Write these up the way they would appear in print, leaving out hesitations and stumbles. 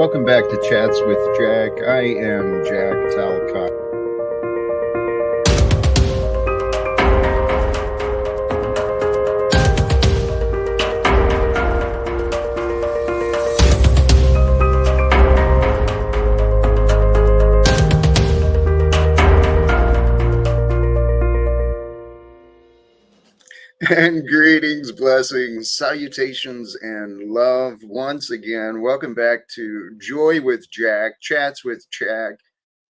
Welcome back to Chats with Jack. I am Jack Talcott. And greetings, blessings, salutations, and love once again. Welcome back to Joy with Jack, Chats with Jack,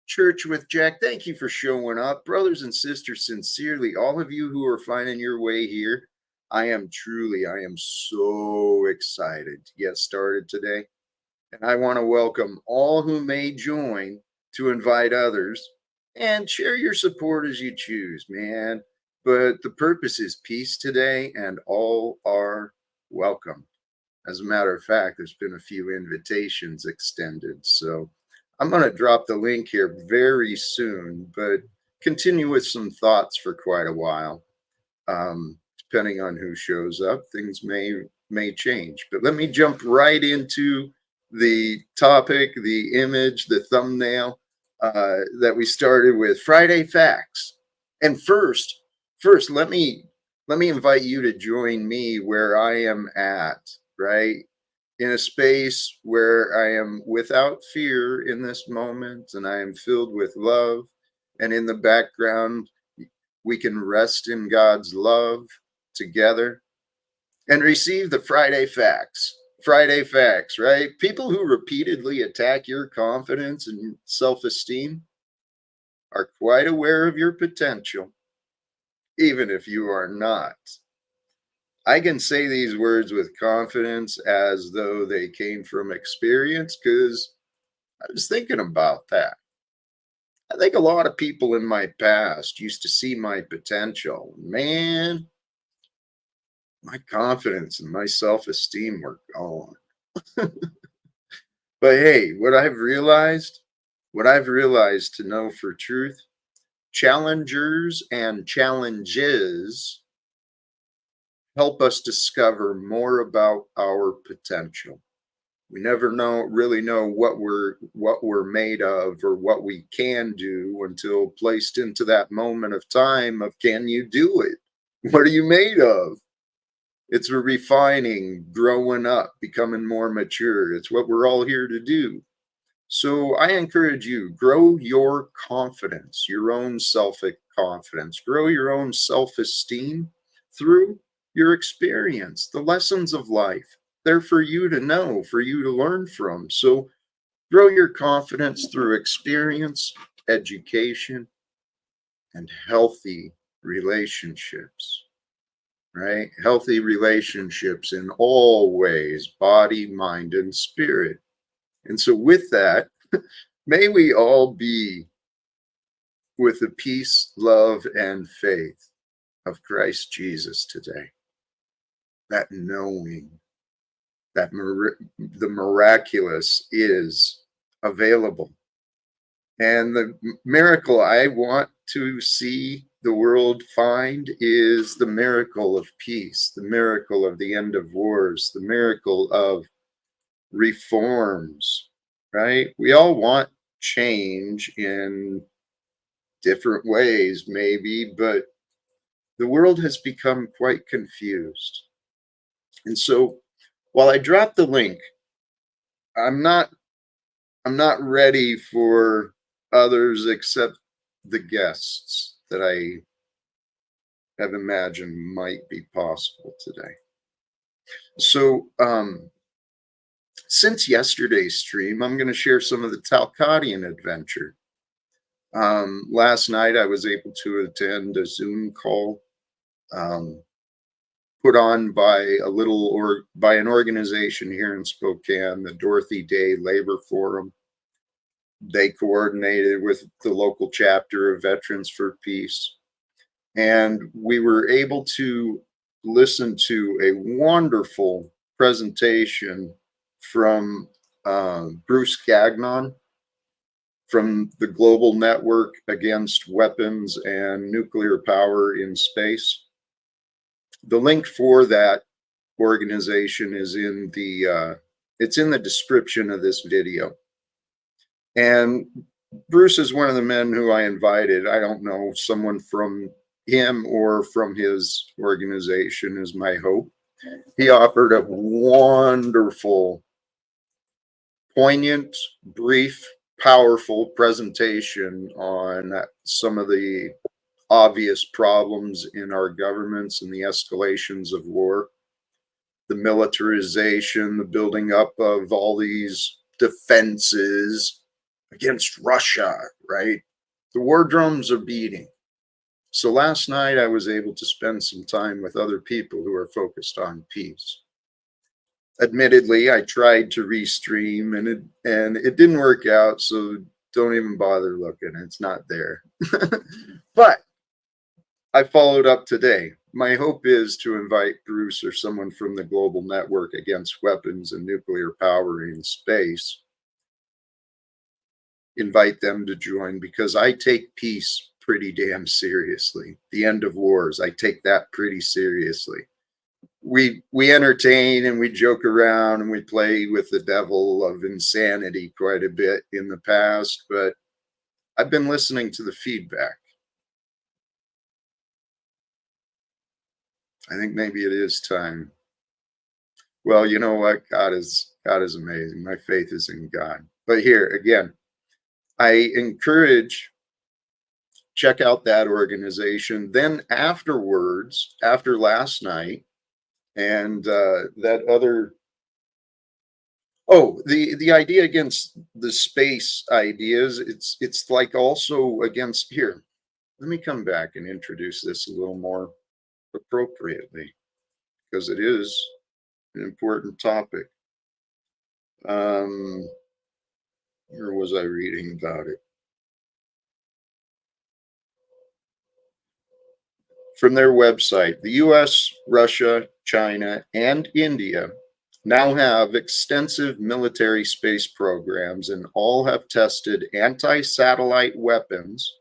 Church with Jack. Thank you for showing up. Brothers and sisters, sincerely, all of you who are finding your way here, I am so excited to get started today. And I want to welcome all who may join, to invite others, and share your support as you choose, man. But the purpose is peace today, and all are welcome. As a matter of fact, there's been a few invitations extended. So I'm going to drop the link here very soon, but continue with some thoughts for quite a while. Depending on who shows up, things may change. But let me jump right into the topic, the image, the thumbnail that we started with, Friday Facts. And first, let me invite you to join me where I am at, right? In a space where I am without fear in this moment, and I am filled with love. And in the background, we can rest in God's love together and receive the Friday Facts. Friday Facts, right? People who repeatedly attack your confidence and self-esteem are quite aware of your potential, even if you are not. I can say these words with confidence as though they came from experience, because I was thinking about that. I think a lot of people in my past used to see my potential. Man, my confidence and my self-esteem were gone. But hey, what I've realized to know for truth, challengers and challenges help us discover more about our potential. We never really know what we're made of or what we can do until placed into that moment of time of, can you do it? What are you made of? It's a refining, growing up, becoming more mature. It's what we're all here to do. So I encourage you, grow your confidence, your own self-confidence, grow your own self-esteem through your experience, the lessons of life. They're for you to know, for you to learn from. So grow your confidence through experience, education, and healthy relationships. Right? Healthy relationships in all ways, body, mind, and spirit. And so with that, may we all be with the peace, love, and faith of Christ Jesus today. That knowing that the miraculous is available. And the miracle I want to see the world find is the miracle of peace, the miracle of the end of wars, the miracle of reforms, right? We all want change in different ways, maybe, but the world has become quite confused. And so while I dropped the link, I'm not ready for others except the guests that I have imagined might be possible today. So since yesterday's stream, I'm going to share some of the Talcottian adventure. Last night I was able to attend a Zoom call put on by an organization here in Spokane, the Dorothy Day Labor Forum. They coordinated with the local chapter of Veterans for Peace. And we were able to listen to a wonderful presentation from Bruce Gagnon from the Global Network Against Weapons and Nuclear Power in Space. The link for that organization is in the It's in the description of this video. And Bruce is one of the men who I invited. I don't know, someone from him or from his organization is my hope. He offered a wonderful, poignant, brief, powerful presentation on some of the obvious problems in our governments and the escalations of war, the militarization, the building up of all these defenses against Russia, right? The war drums are beating. So last night I was able to spend some time with other people who are focused on peace. Admittedly, I tried to restream and it didn't work out, so don't even bother looking. It's not there. But I followed up today. My hope is to invite Bruce or someone from the Global Network Against Weapons and Nuclear Power in Space, invite them to join, because I take peace pretty damn seriously. The end of wars, I take that pretty seriously. We entertain and we joke around and we play with the devil of insanity quite a bit in the past, but I've been listening to the feedback. I think maybe it is time. Well, you know what? God is amazing. My faith is in God. But here again, I encourage, check out that organization. Then afterwards, after last night and that other, oh, the idea against the space ideas, it's like also against, here, let me come back and introduce this a little more appropriately, because it is an important topic. Where was I reading about it? From their website, the US, Russia, China, and India now have extensive military space programs and all have tested anti-satellite weapons.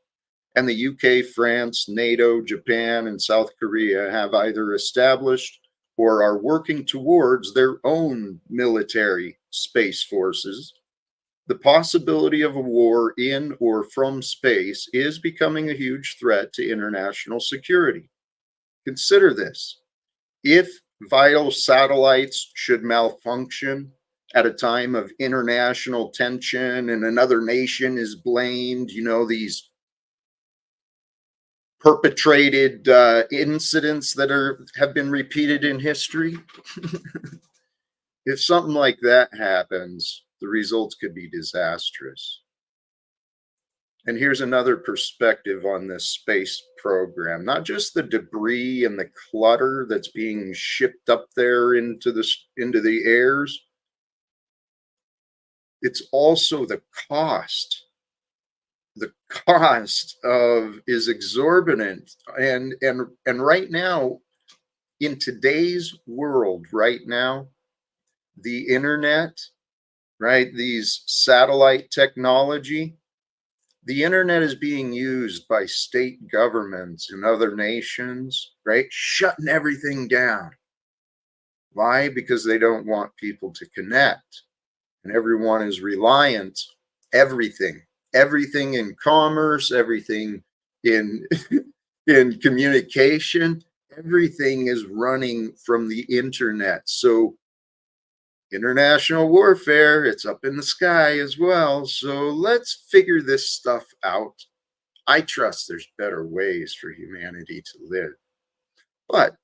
And the UK, France, NATO, Japan, and South Korea have either established or are working towards their own military space forces. The possibility of a war in or from space is becoming a huge threat to international security. Consider this. If vital satellites should malfunction at a time of international tension and another nation is blamed, you know, these perpetrated incidents that have been repeated in history. If something like that happens, the results could be disastrous. And here's another perspective on this space program, not just the debris and the clutter that's being shipped up there into the airs. It's also the cost. The cost of is exorbitant. And right now, in today's world, right now, the internet, right, these satellite technology, the internet is being used by state governments and other nations, right? Shutting everything down. Why? Because they don't want people to connect. And everyone is reliant, everything in commerce, everything in in communication, everything is running from the internet. So international warfare, it's up in the sky as well. So let's figure this stuff out. I trust there's better ways for humanity to live. But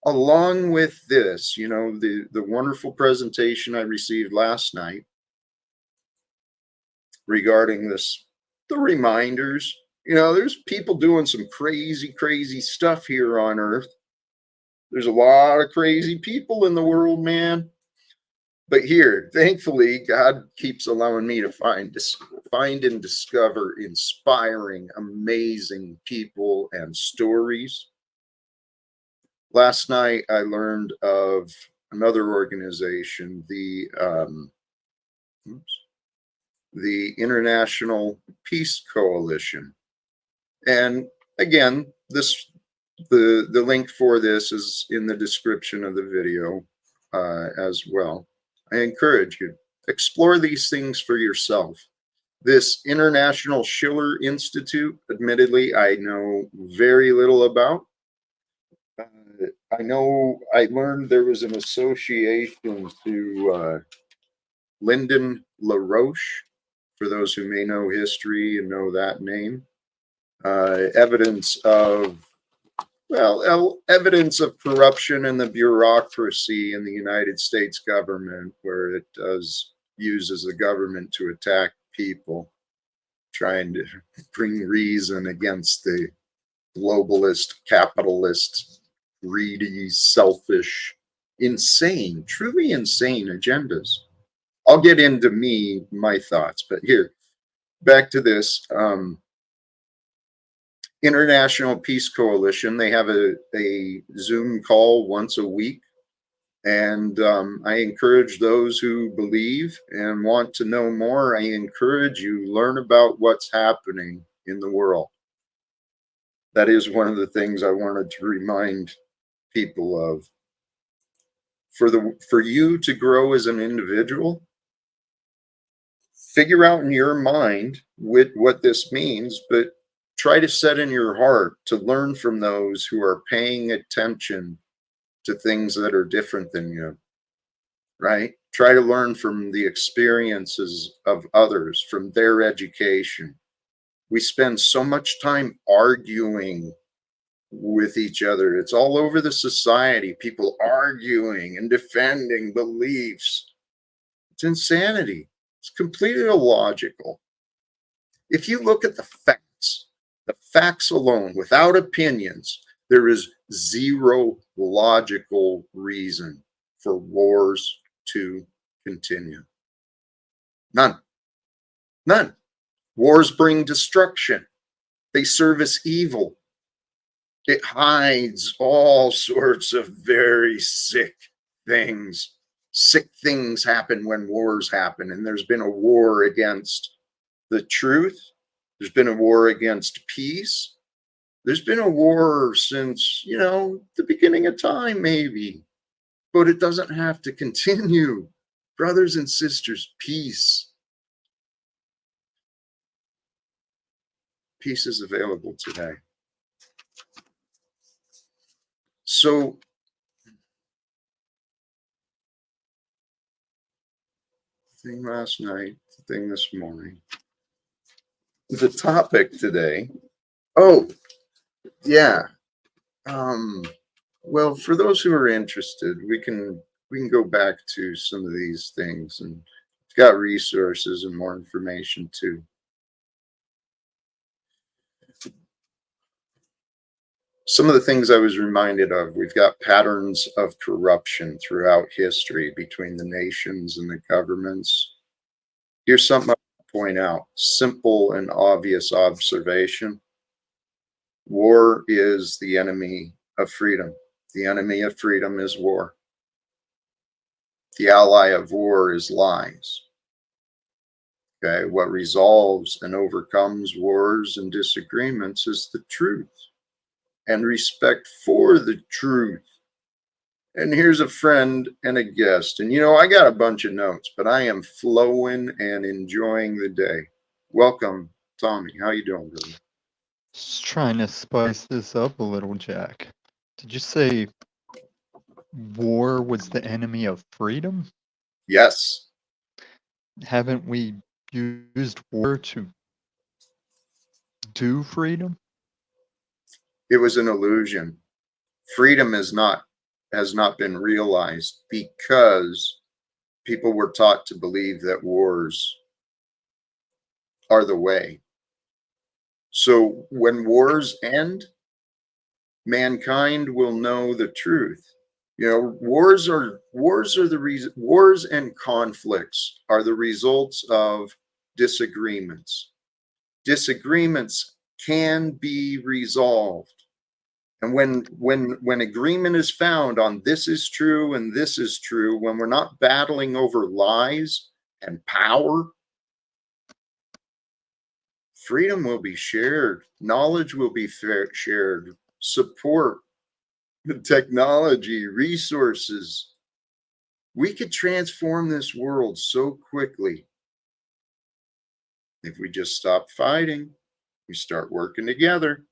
along with this, you know, the wonderful presentation I received last night regarding this, the reminders, you know, there's people doing some crazy stuff here on Earth. There's a lot of crazy people in the world, man. But here, thankfully, God keeps allowing me to find and discover inspiring, amazing people and stories. Last night, I learned of another organization, the International Peace Coalition. And again, the link for this is in the description of the video as well. I encourage you, explore these things for yourself. This International Schiller Institute, admittedly, I know very little about. I know I learned there was an association to Lyndon LaRoche, for those who may know history and know that name. Evidence of, well, evidence of corruption in the bureaucracy in the United States government, where it does uses the government to attack people, trying to bring reason against the globalist, capitalist, greedy, selfish, insane, truly insane agendas. I'll get into my thoughts, but here, back to this. International Peace Coalition, they have a Zoom call once a week. And I encourage those who believe and want to know more, I encourage you, learn about what's happening in the world. That is one of the things I wanted to remind people of. For you to grow as an individual, figure out in your mind what this means, but try to set in your heart to learn from those who are paying attention to things that are different than you, right? Try to learn from the experiences of others, from their education. We spend so much time arguing with each other. It's all over the society, people arguing and defending beliefs. It's insanity. It's completely illogical. If you look at the facts alone, without opinions, there is zero logical reason for wars to continue. None. None. Wars bring destruction. They service evil. It hides all sorts of very sick things. Sick things happen when wars happen, and there's been a war against the truth. There's been a war against peace. There's been a war since, the beginning of time, maybe, but it doesn't have to continue. Brothers and sisters, peace. Peace is available today. So, thing last night, thing this morning. The topic today. Oh, yeah. Well, for those who are interested, we can go back to some of these things, and it's got resources and more information too. Some of the things I was reminded of, we've got patterns of corruption throughout history between the nations and the governments. Here's something I'll point out. Simple and obvious observation. War is the enemy of freedom. The enemy of freedom is war. The ally of war is lies. Okay, what resolves and overcomes wars and disagreements is the truth and respect for the truth. And here's a friend and a guest. And I got a bunch of notes, but I am flowing and enjoying the day. Welcome, Tommy. How you doing, brother? Just trying to spice this up a little, Jack. Did you say war was the enemy of freedom? Yes. Haven't we used war to do freedom? It was an illusion. Freedom has not been realized because people were taught to believe that wars are the way. So when wars end, mankind will know the truth. Wars are the reason. Wars and conflicts are the results of disagreements. Disagreements can be resolved. And when agreement is found on this is true and this is true, when we're not battling over lies and power, freedom will be shared, knowledge will be shared, support, technology, resources. We could transform this world so quickly if we just stop fighting, we start working together.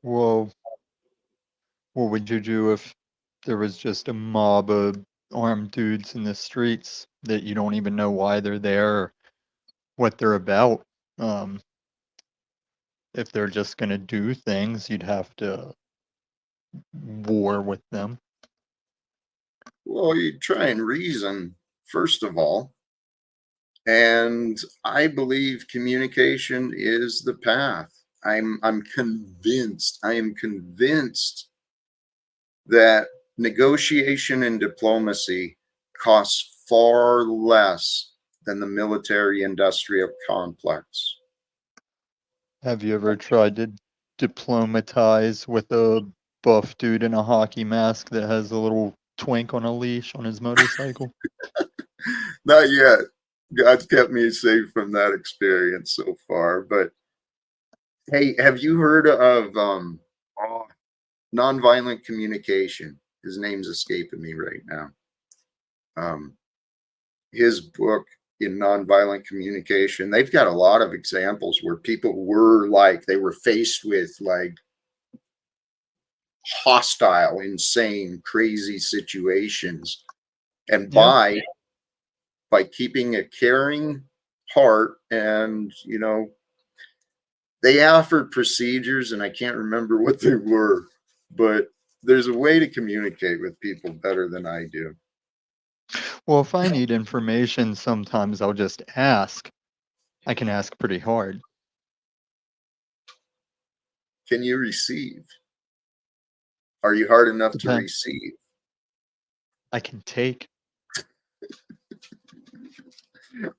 Well, what would you do if there was just a mob of armed dudes in the streets that you don't even know why they're there or what they're about? Um, if they're just gonna do things, you'd have to war with them. Well, you try and reason, first of all. And I believe communication is the path. I'm convinced, I am convinced that negotiation and diplomacy costs far less than the military industrial complex. Have you ever tried to diplomatize with a buff dude in a hockey mask that has a little twink on a leash on his motorcycle? Not yet. God's kept me safe from that experience so far. But hey, have you heard of oh, nonviolent communication? His name's escaping me right now. Um, his book in nonviolent communication, they've got a lot of examples where people were like, they were faced with like hostile, insane, crazy situations. And Yeah. by keeping a caring heart and, they offered procedures and I can't remember what they were, but there's a way to communicate with people better than I do. Well, if I need information, sometimes I'll just ask. I can ask pretty hard. Can you receive? Are you hard enough to Depend. receive? I can take.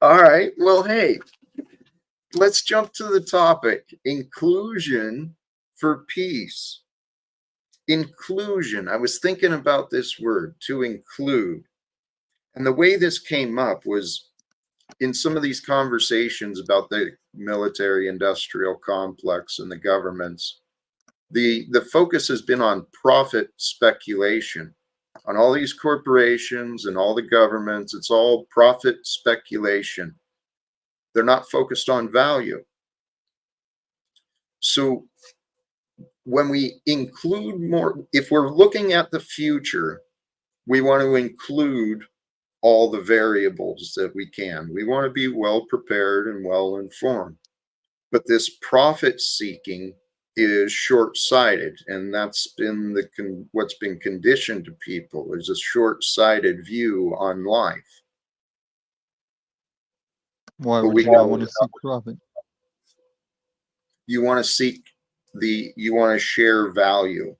All right. Well, hey, let's jump to the topic: inclusion for peace. Inclusion. I was thinking about this word, to include. And the way this came up was in some of these conversations about the military industrial complex and the governments. The focus has been on profit speculation, on all these corporations and all the governments. It's all profit speculation. They're not focused on value. So when we include more, if we're looking at the future, we want to include all the variables that we can. We want to be well prepared and well informed. But this profit seeking is short-sighted, and that's been what's been conditioned to people is a short-sighted view on life. Why But would you not want to seek profit? you want to you want to share value.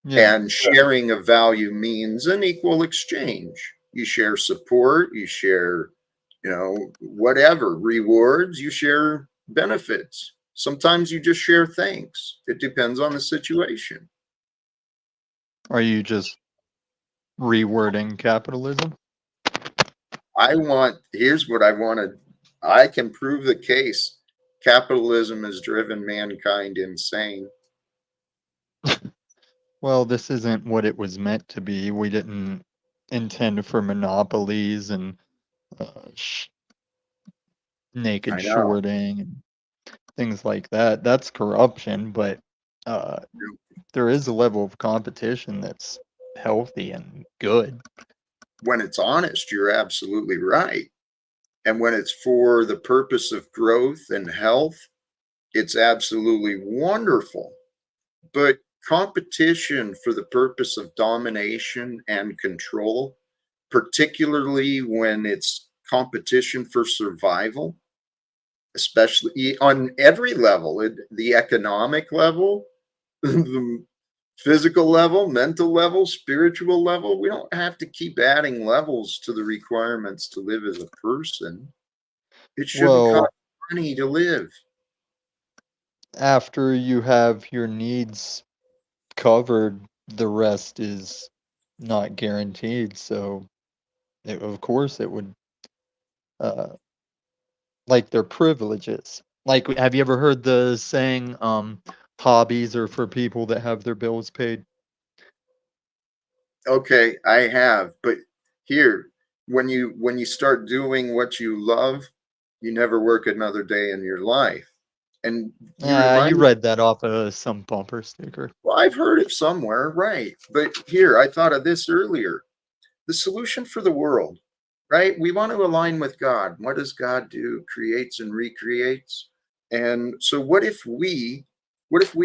Yeah. And sharing of value means an equal exchange. You share support, you share, whatever rewards, you share benefits. Sometimes you just share things. It depends on the situation. Are you just rewording capitalism? Here's what I wanted. I can prove the case. Capitalism has driven mankind insane. Well, this isn't what it was meant to be. We didn't intend for monopolies and naked I know. shorting and things like that. That's corruption, but uh, there is a level of competition that's healthy and good. When it's honest, you're absolutely right. And when it's for the purpose of growth and health, it's absolutely wonderful. But competition for the purpose of domination and control, particularly when it's competition for survival, especially on every level, the economic level, the physical level, mental level, spiritual level. We don't have to keep adding levels to the requirements to live as a person. It shouldn't cost Well, money to live. after you have your needs covered, the rest is not guaranteed. So, of course, it would, uh, like their privileges. Like, have you ever heard the saying, hobbies are for people that have their bills paid? Okay, I have, but here, when you start doing what you love, you never work another day in your life. And you You remind read that off of some bumper sticker. well, I've heard it somewhere, right? But here, I thought of this earlier. The solution for the world, right? We want to align with God. What does God do? Creates and recreates. And so what if we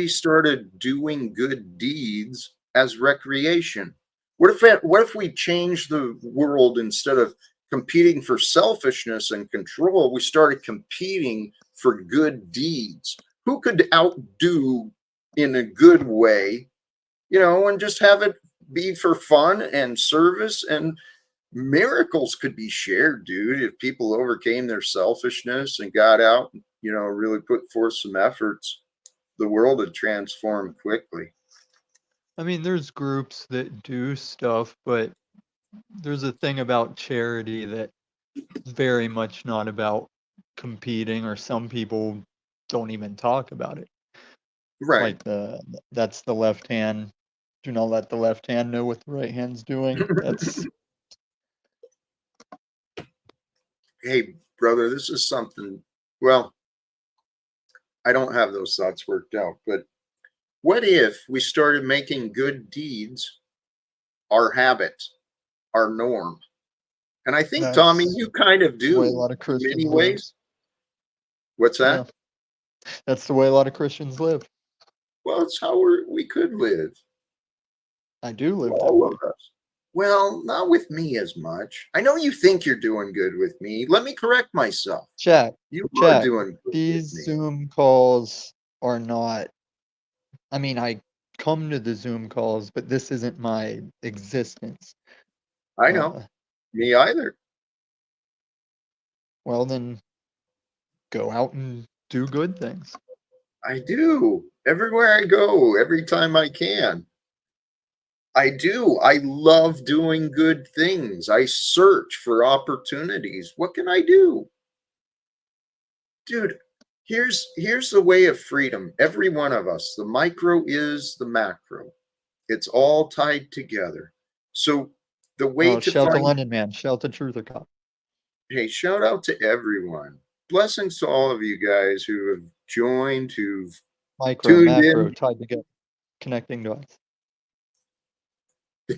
started doing good deeds as recreation? What if we changed the world instead of competing for selfishness and control, we started competing for good deeds? Who could outdo in a good way, and just have it be for fun and service, and miracles could be shared, dude, if people overcame their selfishness and got out, really put forth some efforts. The world would transform quickly. I mean, there's groups that do stuff, but there's a thing about charity that very much not about competing, or some people don't even talk about it. Right. Like that's the left hand. Do not let the left hand know what the right hand's doing. That's Hey, brother, this is something. Well, I don't have those thoughts worked out, but what if we started making good deeds our habit, our norm? And I think, Tommy, that's you kind of the way a do lot of in many Christians live. ways. What's Yeah, that? that's the way a lot of Christians live. Well, it's how we could live, I do live that all way. of us. Well, not with me as much. I know you think you're doing good with me. Let me correct myself. Chat, You are chat. doing good with These me. Zoom calls are not. I mean, I come to the Zoom calls, but this isn't my existence. I know. Uh, Me either. well, then go out and do good things. I do. Everywhere I go, every time I can. I do. I love doing good things. I search for opportunities. What can I do? Dude, here's the way of freedom. Every one of us, the micro is the macro. It's all tied together. So the way Oh, to shout to find, London Man, shout to Truther Cop. hey, shout out to everyone. Blessings to all of you guys who have joined, who've Micro, tuned macro, in, tied together, connecting dots.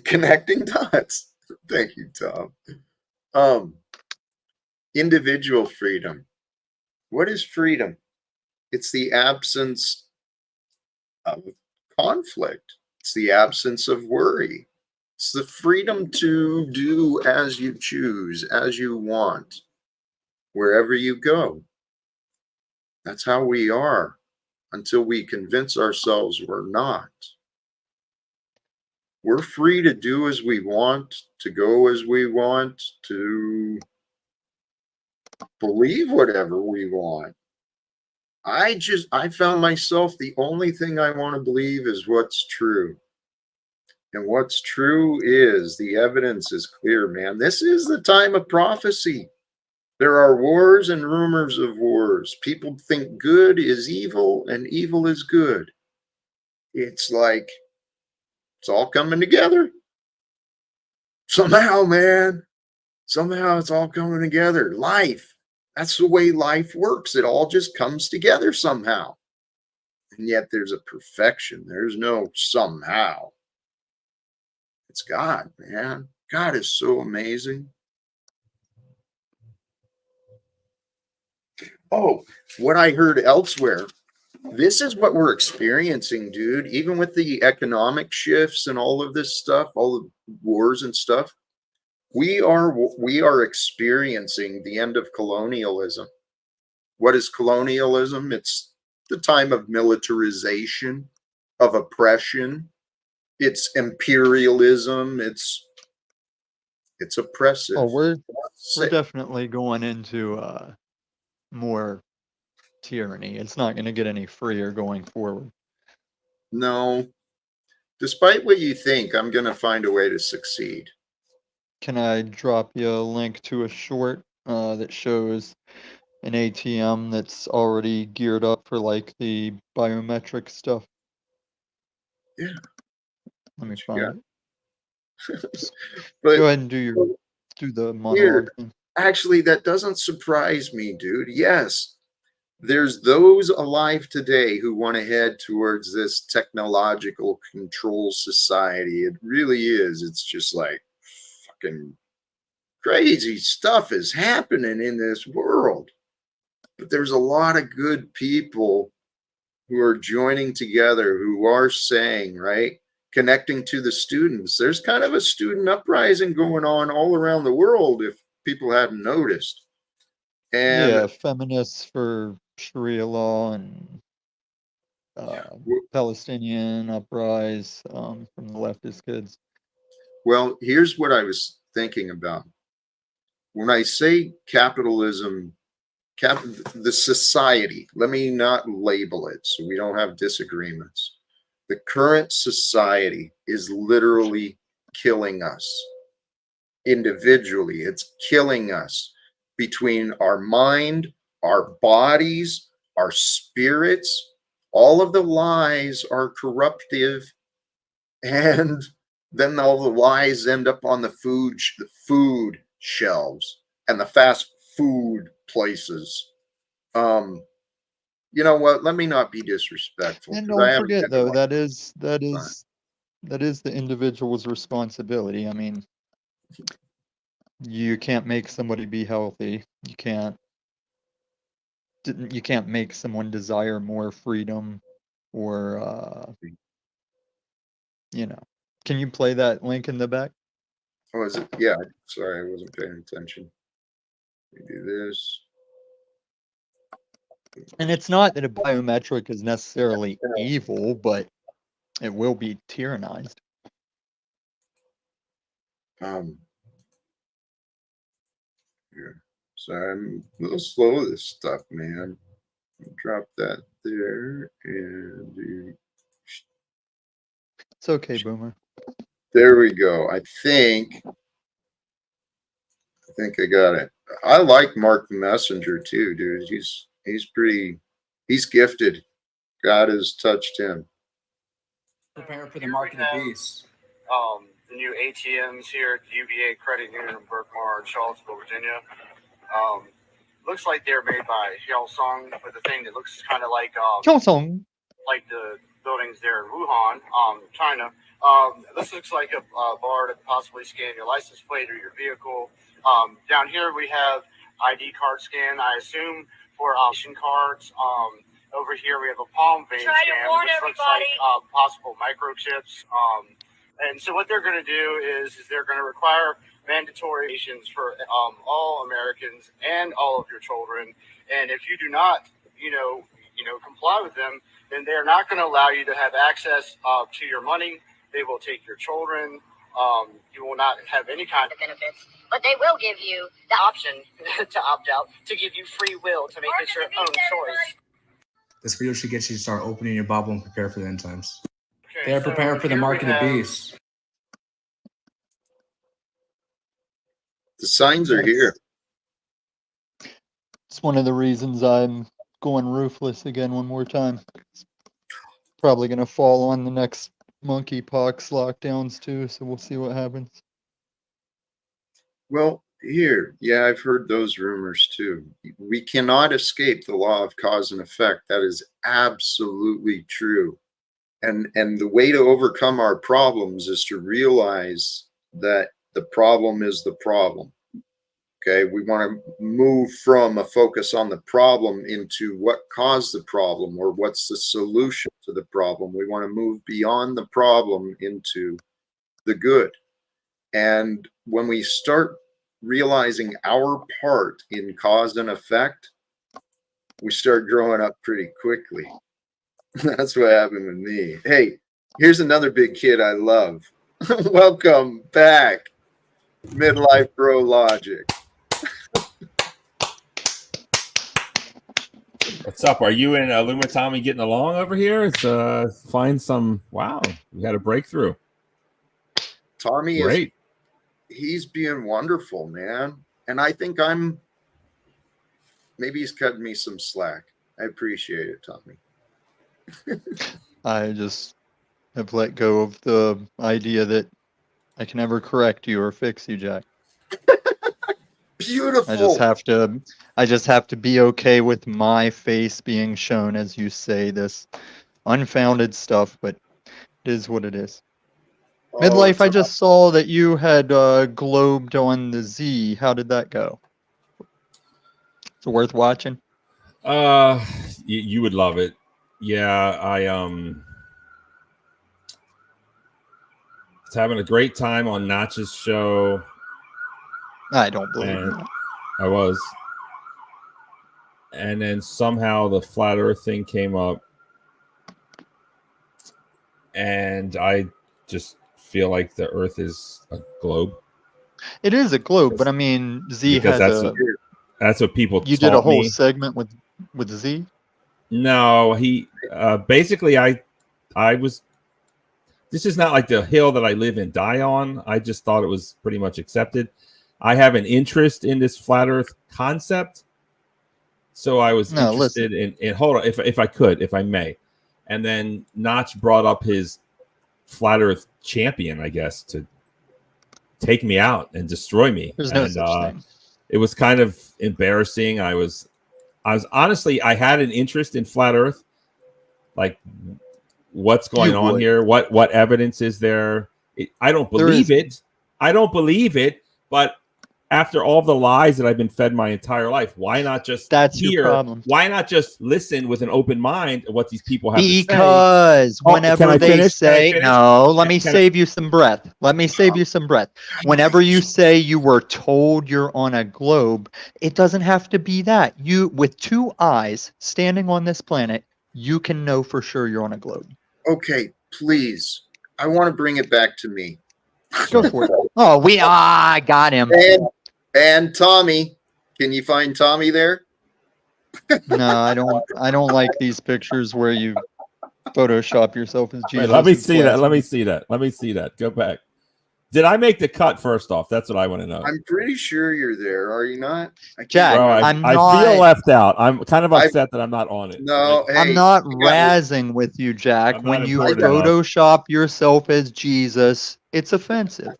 connecting dots. Thank you, Tom. Um, Individual freedom. What is freedom? It's the absence of conflict. It's the absence of worry. It's the freedom to do as you choose, as you want, wherever you go. That's how we are until we convince ourselves we're not. We're free to do as we want, to go as we want, to believe whatever we want. I found myself the only thing I want to believe is what's true. And what's true is the evidence is clear, man. This is the time of prophecy. There are wars and rumors of wars. People think good is evil and evil is good. It's like it's all coming together. Somehow, man. Somehow it's all coming together. Life. That's the way life works. It all just comes together somehow. And yet there's a perfection. There's no somehow. It's God, man. God is so amazing. Oh, what I heard elsewhere. This is what we're experiencing, dude. Even with the economic shifts and all of this stuff, all the wars and stuff, we are experiencing the end of colonialism. What is colonialism? It's the time of militarization, of oppression. It's imperialism. It's Oh, oppressive. we're definitely going into more tyranny. It's not going to get any freer going forward. No, despite what you think, I'm going to find a way to succeed. Can I drop you a link to a short that shows an ATM that's already geared up for like the biometric stuff? Yeah. Let me Yeah. find it. But Go ahead and do the here, monologue thing. actually, that doesn't surprise me, dude. Yes, there's those alive today who want to head towards this technological control society. It really is. It's just like fucking crazy stuff is happening in this world. But there's a lot of good people who are joining together, who are saying, right, connecting to the students. There's kind of a student uprising going on all around the world, if people hadn't noticed. And Yeah, feminists for Sharia law and Palestinian uprise from the leftist kids. well, here's what I was thinking about. When I say capitalism, the society, let me not label it so we don't have disagreements. The current society is literally killing us individually. It's killing us between our mind, our bodies, our spirits. All of the lies are corruptive, and then all the lies end up on the food shelves and the fast food places. Um, you know what? Let me not be disrespectful And because I don't haven't forget been to though, one. that is the individual's responsibility. I mean, you can't make somebody be healthy. You can't make someone desire more freedom or you know. Can you play that link in the back? Oh, is it? Yeah. Sorry, I wasn't paying attention. Let me do this. And it's not that a biometric is necessarily evil, but it will be tyrannized. Um, yeah. Sorry, I'm a little slow with this stuff, man. Drop that there and It's okay, Boomer. there we go. I think I got it. I like Mark the Messenger too, dude. He's gifted. God has touched him. Prepare for the mark of the beast. The new ATMs here at the UVA Credit Union in Berkmar, Charlottesville, Virginia. Looks like they're made by Hyosung, with a thing that looks kind of like the buildings there in Wuhan, China. This looks like a bar to possibly scan your license plate or your vehicle. Down here we have ID card scan, I assume, for cards. Over here we have a palm vein scan, which looks like possible microchips. And so what they're going to do is they're going to require mandatory vaccinations for all Americans and all of your children. And if you do not, comply with them, then they're not going to allow you to have access to your money. They will take your children. You will not have any kind of benefits, but they will give you the option to opt out, to give you free will to make this your own choice. This video should get you to start opening your Bible and prepare for the end times. Okay, They're preparing for the mark of the beast. The signs are here. It's one of the reasons I'm going ruthless again one more time. It's probably going to fall on the next monkeypox lockdowns too, so we'll see what happens. Well, here, yeah, I've heard those rumors too. We cannot escape the law of cause and effect. That is absolutely true. And the way to overcome our problems is to realize that the problem is the problem. Okay, we want to move from a focus on the problem into what caused the problem or what's the solution to the problem. We want to move beyond the problem into the good. And when we start realizing our part in cause and effect, we start growing up pretty quickly. That's what happened with me. Hey, here's another big kid I love. Welcome back, Midlife Bro Logic. What's up? Are you and Luma Tommy getting along over here? It's find some. Wow, we had a breakthrough. Tommy Great. He's being wonderful, man. And I think maybe he's cutting me some slack. I appreciate it, Tommy. I just have let go of the idea that I can never correct you or fix you, Jack. Beautiful. I just have to be okay with my face being shown as you say this unfounded stuff, but it is what it is. Midlife, I just saw that you had globed on the Z. How did that go? It's worth watching. You would love it. Yeah, I was having a great time on Notch's show. I don't believe that. I was. And then somehow the flat earth thing came up. And I just feel like the earth is a globe. It is a globe, but I mean, Z had that's what people You did a whole segment with Z? No, he basically I was this is not like the hill that I live and die on. I just thought it was pretty much accepted. I have an interest in this flat earth concept. So I was interested in hold on, if I may. And then Notch brought up his flat earth champion, I guess, to take me out and destroy me. There's no such thing. It was kind of embarrassing. I was honestly, I had an interest in flat earth. Like, what's going on here? What evidence is there? I don't believe it. I don't believe it. But after all the lies that I've been fed my entire life, why not just your problem. Why not just listen with an open mind of what these people have to say? Because whenever they say, no, let me save you some breath. Let me save you some breath. Whenever you say you were told you're on a globe, it doesn't have to be that. You, with 2 eyes standing on this planet, you can know for sure you're on a globe. Okay, please. I want to bring it back to me. Go for it. Oh, I got him. And Tommy, can you find Tommy there? No, I don't like these pictures where you Photoshop yourself as Jesus. Wait, let me see that. Go back. Did I make the cut first off? That's what I want to know. I'm pretty sure you're there. Are you not? Jack, I feel left out. I'm kind of upset that I'm not on it. No, hey, I'm not razzing with you, Jack. When you Photoshop yourself as Jesus, it's offensive.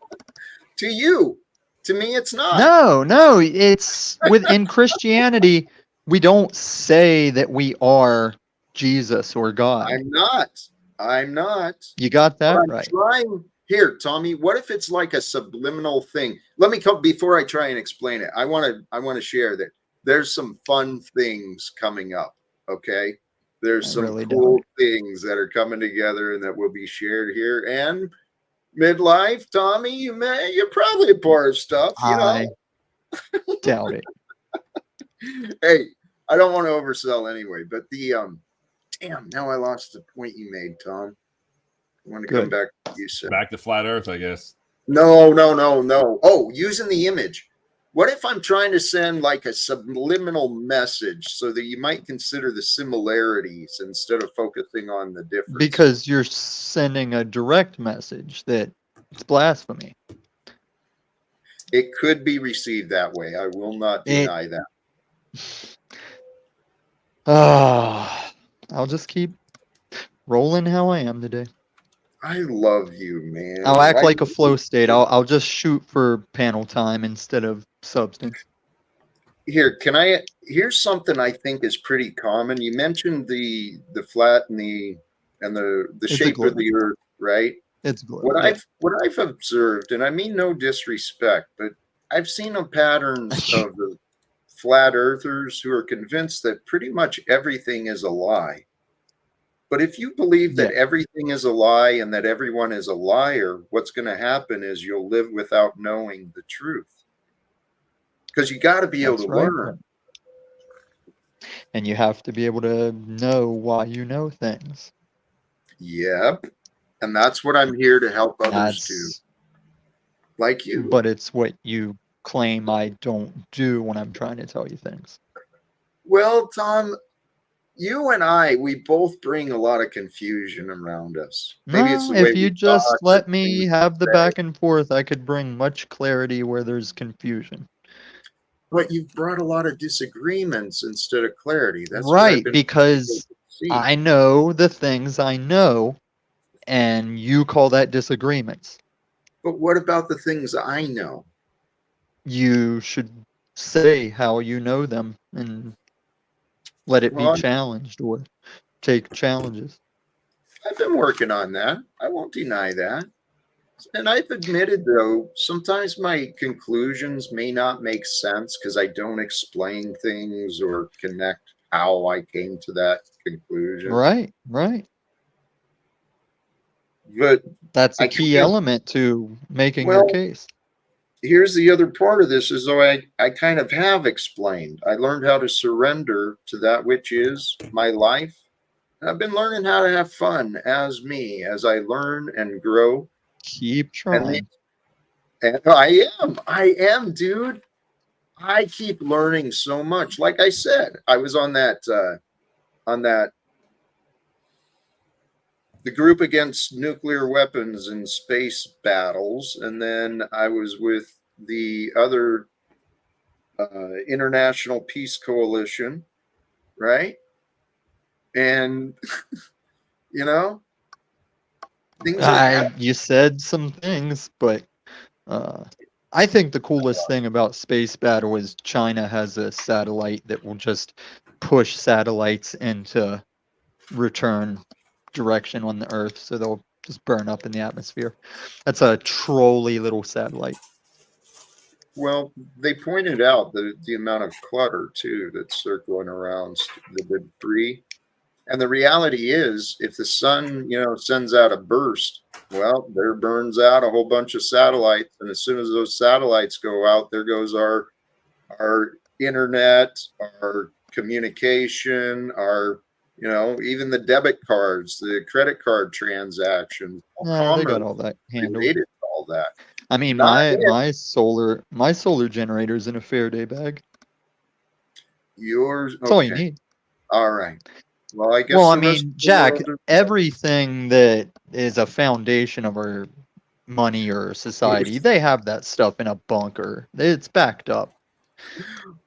To you. To me, it's not. No, it's within Christianity. We don't say that we are Jesus or God. I'm not. You got that right. Here, Tommy. What if it's like a subliminal thing? Let me come before I try and explain it. I want to share that there's some fun things coming up. Okay, there's some cool things that are coming together and that will be shared here. And midlife, Tommy, you're probably a part of stuff. I doubt it. Hey, I don't want to oversell anyway, but the damn, now I lost the point you made, Tom. I want to come back to you, sir. Back to flat earth, I guess. No. Oh, using the image. What if I'm trying to send like a subliminal message so that you might consider the similarities instead of focusing on the difference? Because you're sending a direct message that it's blasphemy. It could be received that way. I will not deny that. I'll just keep rolling how I am today. I love you, man. I'll act like a flow state. I'll just shoot for panel time instead of substance. Here's something I think is pretty common. You mentioned the flat and the shape of the earth, right? It's globe. What I've observed, and I mean no disrespect, but I've seen a pattern of the flat earthers who are convinced that pretty much everything is a lie. But if you believe that everything is a lie and that everyone is a liar, what's going to happen is you'll live without knowing the truth. Because you got to be able to learn. And you have to be able to know why you know things. Yep. And that's what I'm here to help others do. Like you. But it's what you claim I don't do when I'm trying to tell you things. Well, Tom, you and we both bring a lot of confusion around us. Maybe it's the way if you just let me have the back and forth, I could bring much clarity where there's confusion. But you've brought a lot of disagreements instead of clarity. That's right, because I know the things I know, and you call that disagreements. But what about the things I know? You should say how you know them and let it be Well, challenged or take challenges. I've been working on that. I won't deny that. And I've admitted, though, sometimes my conclusions may not make sense because I don't explain things or connect how I came to that conclusion. Right, right. But That's a I key can't, element to making your well, case. here's the other part of this is though I kind of have explained. I learned how to surrender to that which is my life. And I've been learning how to have fun as me as I learn and grow. Keep And, the, trying. and I am, dude. I keep learning so much. Like I said, I was on that the group against nuclear weapons and space battles, and then I was with the other International Peace Coalition, right? And you know, things are happening. You said some things, but I think the coolest thing about space battle is China has a satellite that will just push satellites into return direction on the Earth, so they'll just burn up in the atmosphere. That's a trolly little satellite. Well, they pointed out the amount of clutter too that's circling around the debris. And the reality is, if the sun, sends out a burst, well, there burns out a whole bunch of satellites, and as soon as those satellites go out, there goes our internet, our communication, our even the debit cards, the credit card transactions, They got commerce all that handled. related to all that. I mean, Not my solar generator's in a Faraday bag. yours. That's all you Okay. need. All right. Well, I guess Well, I the rest mean, of the Jack, world is- everything that is a foundation of our money or society, they have that stuff in a bunker. It's backed up.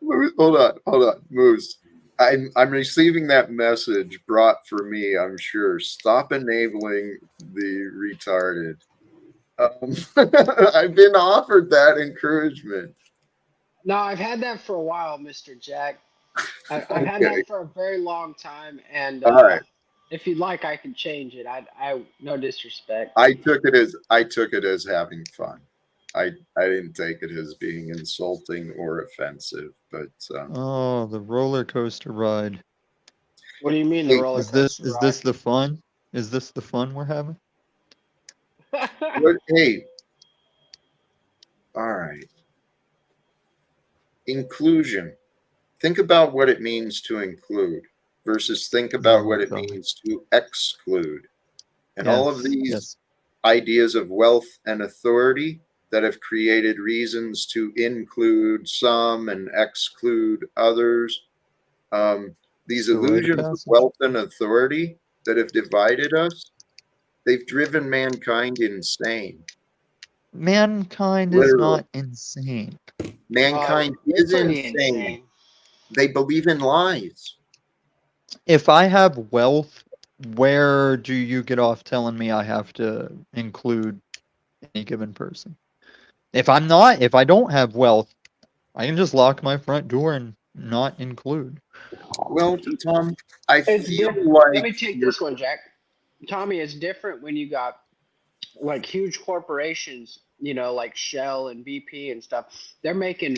Hold on, Moose. I'm receiving that message brought for me. I'm sure. Stop enabling the retarded. I've been offered that encouragement. No, I've had that for a while, Mr. Jack. I've had Okay. that for a very long time, and All right. if you'd like, I can change it. I no disrespect. I took it as having fun. I didn't take it as being insulting or offensive, but Oh, the roller coaster ride. What do you mean the Hey, roller Is coaster this the fun? Is this the fun we're having? ride? hey, all right. Inclusion. Think about what it means to include versus think about what it God. means to exclude. And all of these Yes. ideas of wealth and authority that have created reasons to include some and exclude others. These It's a rite of illusions of passage. wealth and authority that have divided us, they've driven mankind insane. Mankind is Literally. not insane. Mankind You're is pretty insane. They believe in lies. If I have wealth, where do you get off telling me I have to include any given person? If I don't have wealth, I can just lock my front door and not include. Well, Tom, I It's feel different. like Let me take this one, Jack. Tommy, it's different when you got like huge corporations, like Shell and BP and stuff. They're making,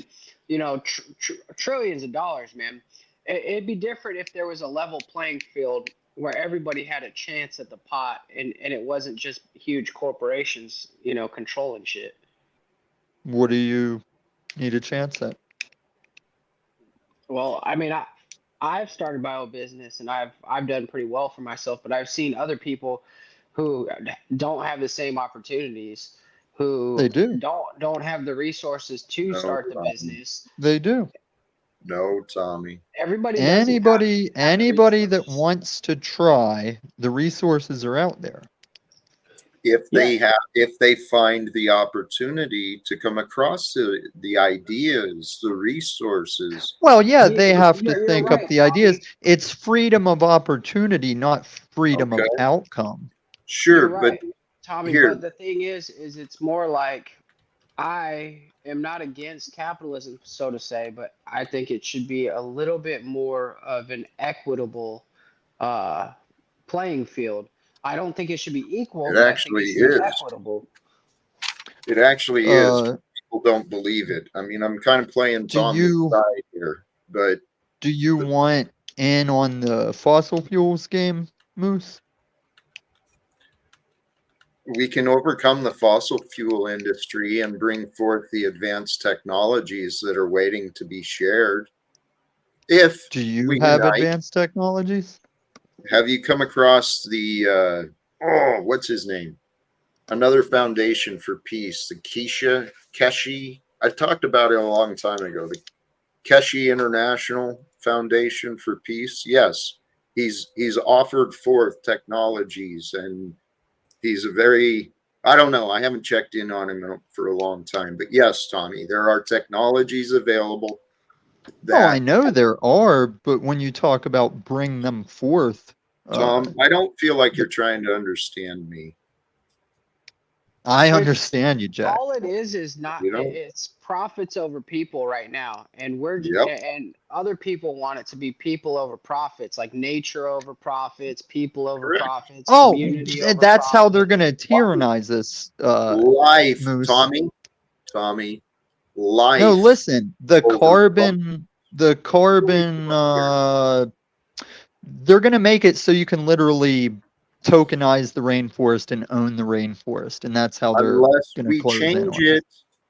trillions of dollars, man. It'd be different if there was a level playing field where everybody had a chance at the pot and it wasn't just huge corporations, controlling shit. What do you need a chance at? Well, I mean, I've started my own business and I've done pretty well for myself, but I've seen other people who don't have the same opportunities, who They do. don't have the resources to No, start the Tommy. business. They do. No, Tommy. Everybody doesn't have Anybody the that resources. wants to try, the resources are out there. If they find the opportunity to come across the ideas, the resources. Well, yeah, they have to You're think right, up the ideas. Tommy. It's freedom of opportunity, not freedom of Okay. outcome. Sure, You're right. Tommy, Here, but the thing is it's more like I am not against capitalism, so to say, but I think it should be a little bit more of an equitable uh, playing field. I don't think it should be equal, it but I think actually it should be is. equitable. It actually is. Uh, People don't believe it. I mean, I'm kind of playing do Tommy's you side here, but do you want in on the fossil fuels game, Moose? we can overcome the fossil fuel industry and bring forth the advanced technologies that are waiting to be shared. If Do you we have unite, advanced technologies? have you come across the what's his name? Another foundation for peace, the Keshi. I talked about it a long time ago. The Keshi International Foundation for Peace. Yes, he's offered forth technologies, and he's a very, I don't know, I haven't checked in on him for a long time, but yes, Tommy, there are technologies available Oh, I that, know there are, but when you talk about bring them forth, Tom, I don't feel like the, you're trying to understand me. I It's understand you, Jack. all it is not You know? it's profits over people right now, and Yep. and other people want it to be people over profits, like nature over profits, people over Correct. profits, Oh, community over that's how they're profit. gonna tyrannize this, Life, Moose. Tommy, No, life listen, over profit. the carbon, they're gonna make it so you can literally tokenize the rainforest and own the rainforest, and that's how they're Unless gonna we close in change on us. it,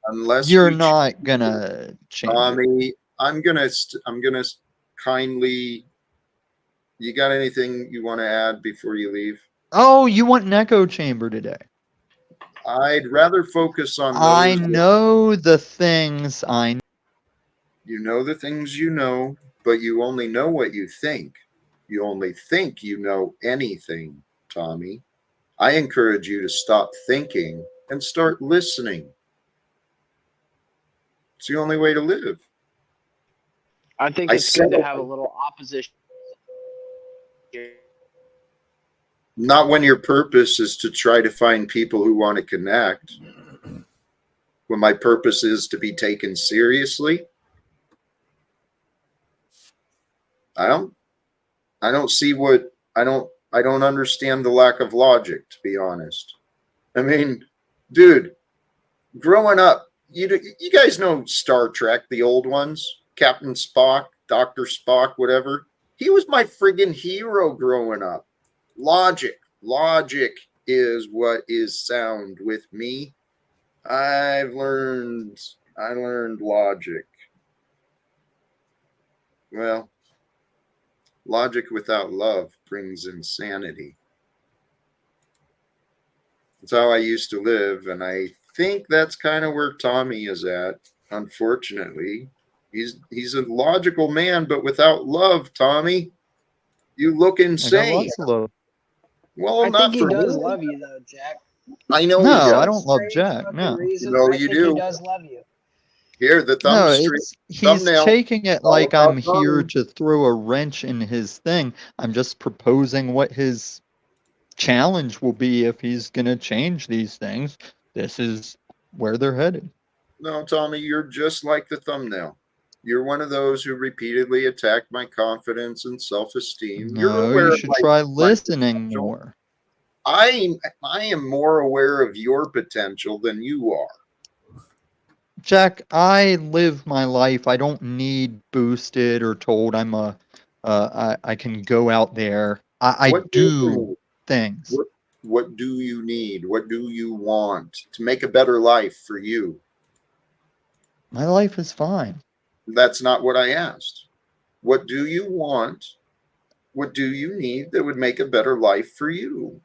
unless You're we change not it, gonna change it. Tommy, I'm gonna kindly. You got anything you want to add before you leave? Oh, you want an echo chamber today? I'd rather focus on I those that know the things you know the things you know, but you only know what you think. You only think you know anything, Tommy. I encourage you to stop thinking and start listening. It's the only way to live. I think I it's said good to it. have a little opposition. Not when your purpose is to try to find people who want to connect. When my purpose is to be taken seriously, I don't I don't see what I don't understand the lack of logic, to be honest. I mean, dude, growing up, you guys know Star Trek, the old ones, Captain Spock, Dr. Spock, whatever. He was my friggin' hero growing up. Logic is what is sound with me. I learned logic. Well, logic without love brings insanity. That's how I used to live, and I think that's kind of where Tommy is at. Unfortunately, he's a logical man, but without love, Tommy, you look I got insane. lots of love. Well, I think not he for does me. love you though, Jack. I know he No, I For does. don't love strange Jack. fucking No. You reasons, know I you think he do. does love you. Here, the No, straight he's thumbnail. taking it All like I'm about here Tommy. to throw a wrench in his thing. I'm just proposing what his challenge will be if he's gonna change these things. This is where they're headed. No, Tommy, you're just like the thumbnail. You're one of those who repeatedly attack my confidence and self-esteem. You're No, aware you of should try my listening potential. more. I am more aware of your potential than you are. Jack, I live my life. I don't need boosted or told I can go out there. I What do you do need? things. What do you need? What do you want to make a better life for you? My life is fine. That's not what I asked. What do you want? What do you need that would make a better life for you?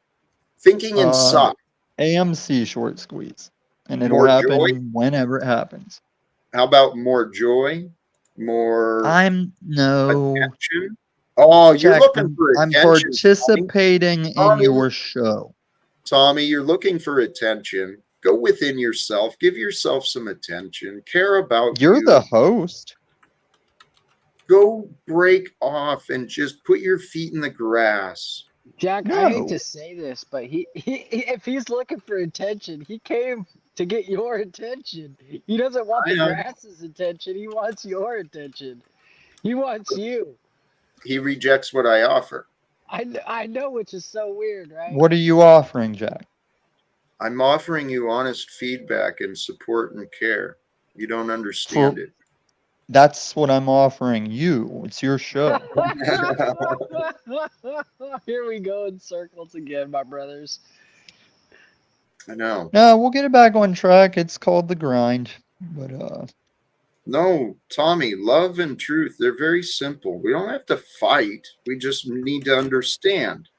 Thinking inside. AMC short squeeze. And it'll More joy? happen whenever it happens. How about more joy? More No, attention? Oh, you're Jack, looking for I'm attention, Tommy. participating in Tommy, your show. Tommy, you're looking for attention. Go within yourself. Give yourself some attention. Care about You're the you. host. Go break off and just put your feet in the grass. Jack, I hate No. to say this, but if he's looking for attention, he came to get your attention. He doesn't want I the know. grass's attention. He wants your attention. He wants you. He rejects what I offer. I know, which is so weird, right? What are you offering, Jack? I'm offering you honest feedback and support and care. You don't understand it. That's what I'm offering you. It's your show. Here we go in circles again, my brothers. I know. No, we'll get it back on track. It's called The Grind. But No, Tommy, love and truth, they're very simple. We don't have to fight. We just need to understand.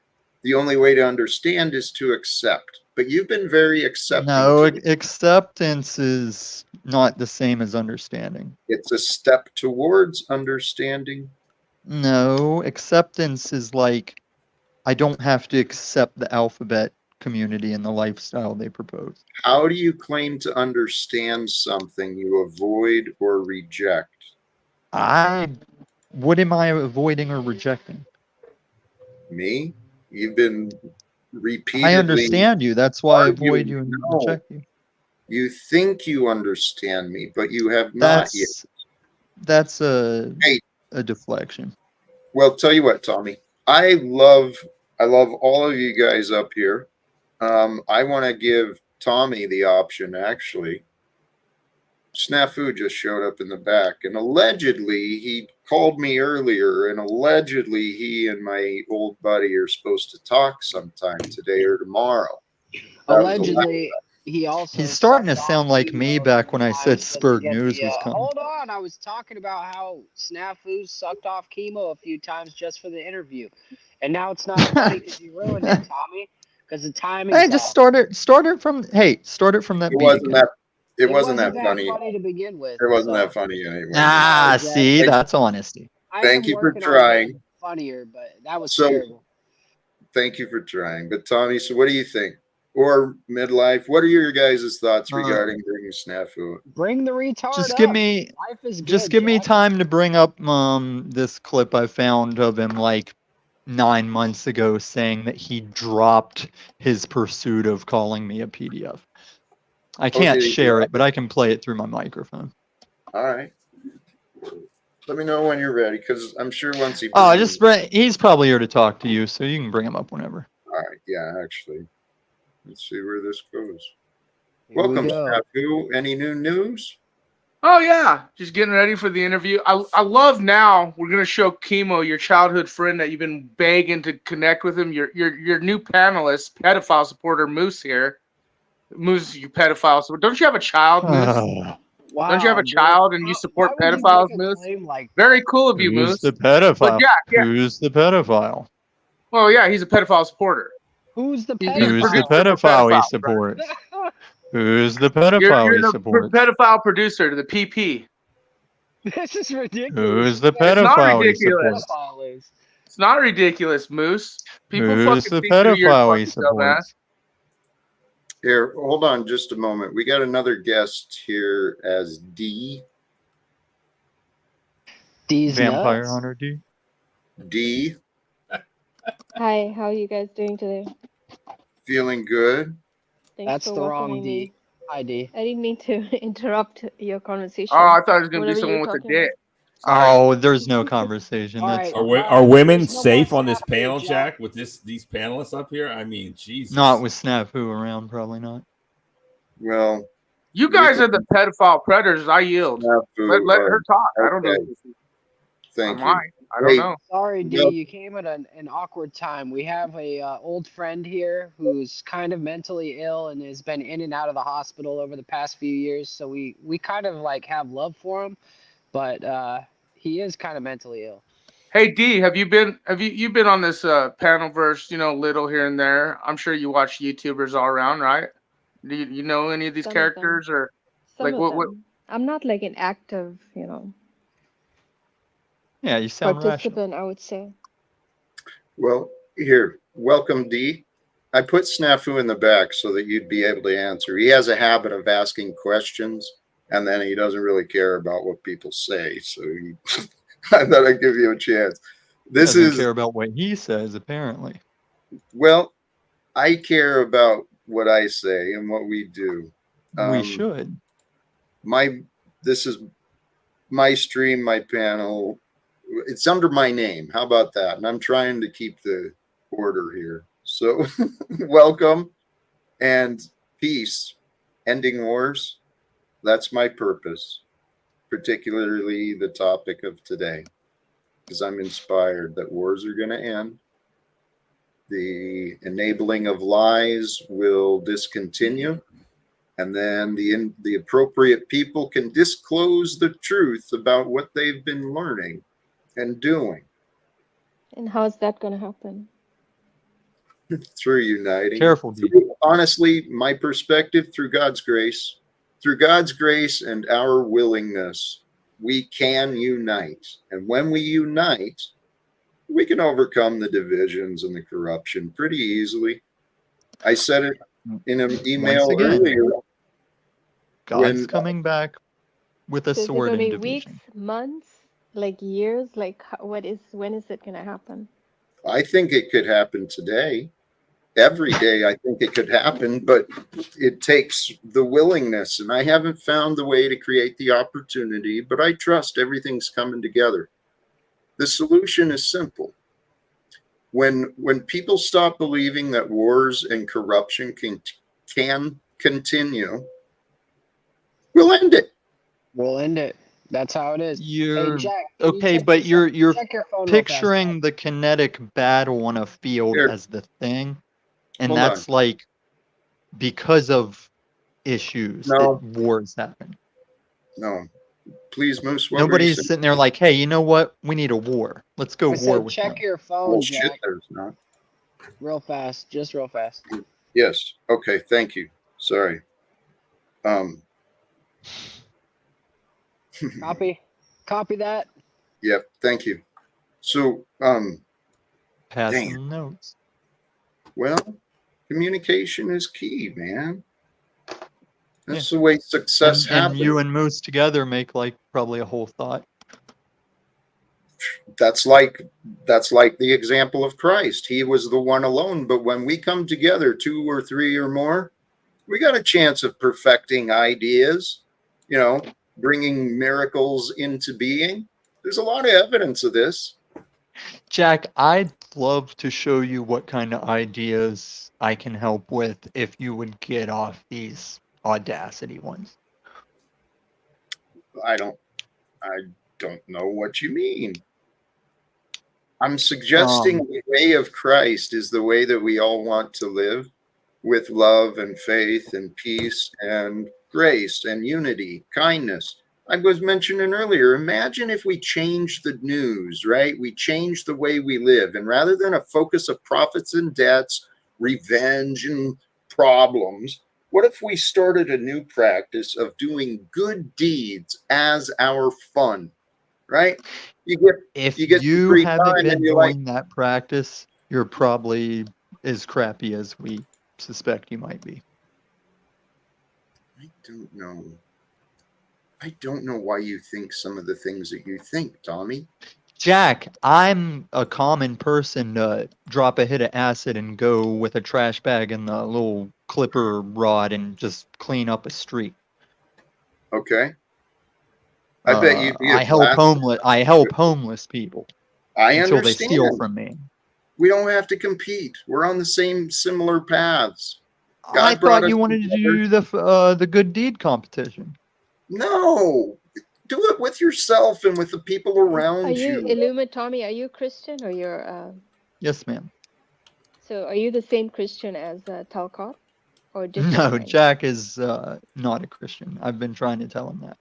The only way to understand is to accept. But you've been very accepting. no, to me. acceptance is not the same as understanding. It's a step towards understanding. No, acceptance is like I don't have to accept the alphabet community and the lifestyle they propose. How do you claim to understand something you avoid or reject? What am I avoiding or rejecting? Me? You've been repeatedly. I understand you. That's why I avoid arguing. you and No. reject you. You think you understand me, but you have not yet. That's a Hey. deflection. Well, tell you what, Tommy. I love all of you guys up here. I want to give Tommy the option, actually. Snafu just showed up in the back, and allegedly he called me earlier, and allegedly he and my old buddy are supposed to talk sometime today or tomorrow. That was Allegedly, he also. He's starting to sucked sound off like me chemo back when I times said just to Spurg get News the, was coming. Hold on, I was talking about how Snafu sucked off chemo a few times just for the interview, and now it's not funny because you ruined it, Tommy. Because the timing. Hey, just start it from that It beat wasn't again. that. It wasn't that funny. to begin with. It wasn't so. that funny anyway. Ah, Jack. see, that's honesty. I Thank am you for working on trying. getting funnier, but that was So- terrible. Thank you for trying. But Tommy, so what do you think? Or midlife? What are your guys' thoughts regarding bringing Snafu? Bring the retard Just up. give me Life is good, Just give me Jack. time to bring up this clip I found of him like 9 months ago saying that he dropped his pursuit of calling me a PDF. I can't did he share drop it, but I can play it through my microphone. All right. Let me know when you're ready, because I'm sure once he. Oh, he's probably here to talk to you, so you can bring him up whenever. All right. Yeah, actually. Let's see where this goes. Here we Welcome, go. Snafu. Any new news? Oh yeah, just getting ready for the interview. I love now we're gonna show Chemo, your childhood friend that you've been begging to connect with him. Your new panelist, pedophile supporter Moose here. Moose, you pedophile. So don't you have a child, Moose? Wow, Don't you have a dude. child and you support Why would you pedophiles, make a Moose? claim like Very that? cool of you, Who's Moose. the pedophile? But yeah. Who's the pedophile? Well, yeah, he's a pedophile supporter. Who's the He's a Who's the producer for pedophile he pedophiles, supports? Who's the You're pedophile he the supports? pedophile producer, the PP. This is ridiculous. Who's the It's not pedophile he ridiculous. supports? It's not ridiculous, Moose. People Who's fucking the see through your pedophile he fucking dumbass. supports? Here, hold on just a moment. We got another guest here as D. These Vampire nuts. Hunter D. D, Hi, how are you guys doing today? feeling good? Thanks That's for the wrong welcoming D. me. Hi, D. I didn't mean to interrupt your conversation. Oh, I thought it was gonna be Whatever you someone were with a talking dick. Oh, there's no conversation. All That's right. Are women There's no safe more on this Snafu, panel, Jack. Jack? With these panelists up here? I mean, Jesus. not with Snafu around, probably not. Well, You guys are the pedophile predators. I yield. Snafu, Let her talk. I don't know. okay. Thank I you. might. I don't Hey, know. Sorry, D. Nope. You came at an awkward time. We have a old friend here who's kind of mentally ill and has been in and out of the hospital over the past few years. So we kind of like have love for him, but he is kind of mentally ill. Hey D, have you been on this panel verse, little here and there? I'm sure you watch YouTubers all around, right? Do you know any of these Some of characters or Some like of what them. I'm not like an active, Yeah, you sound rational. participant, I would say. well, here, welcome, D. I put Snafu in the back so that you'd be able to answer. He has a habit of asking questions, and then he doesn't really care about what people say. So I thought I'd give you a chance. This Doesn't is care about what he says, apparently. Well, I care about what I say and what we do. We should. This is my stream, my panel. It's under my name. How about that? And I'm trying to keep the order here. So welcome and peace, ending wars. That's my purpose, particularly the topic of today, because I'm inspired that wars are going to end. The enabling of lies will discontinue, and then the appropriate people can disclose the truth about what they've been learning and doing And how's that going to happen? through uniting. Careful, dude. Honestly, my perspective, through God's grace and our willingness, we can unite. And when we unite, we can overcome the divisions and the corruption pretty easily. I said it in an email Once again, earlier. God's coming back with a So is it sword going in to be weeks, division. months, like years? Like when is it going to happen? I think it could happen today. Every day I think it could happen, but it takes the willingness, and I haven't found the way to create the opportunity, but I trust everything's coming together. The solution is simple. When people stop believing that wars and corruption can continue, we'll end it. We'll end it. That's how it is. You're Hey, Jack. can you okay, check but your- you're check your phone real fast, Jack. picturing the kinetic battle on a field Here. as the thing, and Hold that's like because of issues No. that wars happen. No, please, Moose. What were you Nobody's saying? sitting there like, hey, you know what? We need a war. Let's go I war said with check them. your phone, Well, shit, Jack. there's not. Real fast. Just real fast. Yes. Okay. Thank you. Sorry. Copy. Copy that. Yep. Thank you. So, Passing Damn. notes. well, communication is key, man. That's the way success And happens. you and Moose together make like probably a whole thought. That's like the example of Christ. He was the one alone, but when we come together, 2 or 3 or more, we got a chance of perfecting ideas, bringing miracles into being. There's a lot of evidence of this. Jack, I'd love to show you what kind of ideas I can help with if you would get off these Audacity ones. I don't know what you mean. I'm suggesting the way of Christ is the way that we all want to live, with love and faith and peace and grace and unity, kindness. I was mentioning earlier, imagine if we changed the news, right? We changed the way we live. And rather than a focus of profits and debts, revenge and problems, what if we started a new practice of doing good deeds as our fun, right? If you get you free haven't time been and you're like, doing that practice, you're probably as crappy as we suspect you might be. I don't know why you think some of the things that you think, Tommy. Jack, I'm a common person to drop a hit of acid and go with a trash bag and the little clipper rod and just clean up a street. Okay. I bet you'd be I help homeless people until they steal from me. We don't have to compete. We're on the similar paths. I thought you wanted to do the good deed competition. No, do it with yourself and with the people around you. Tommy, are you Christian or you're? Yes, ma'am. So are you the same Christian as Talcott, or different? No, kind? Jack is not a Christian. I've been trying to tell him that.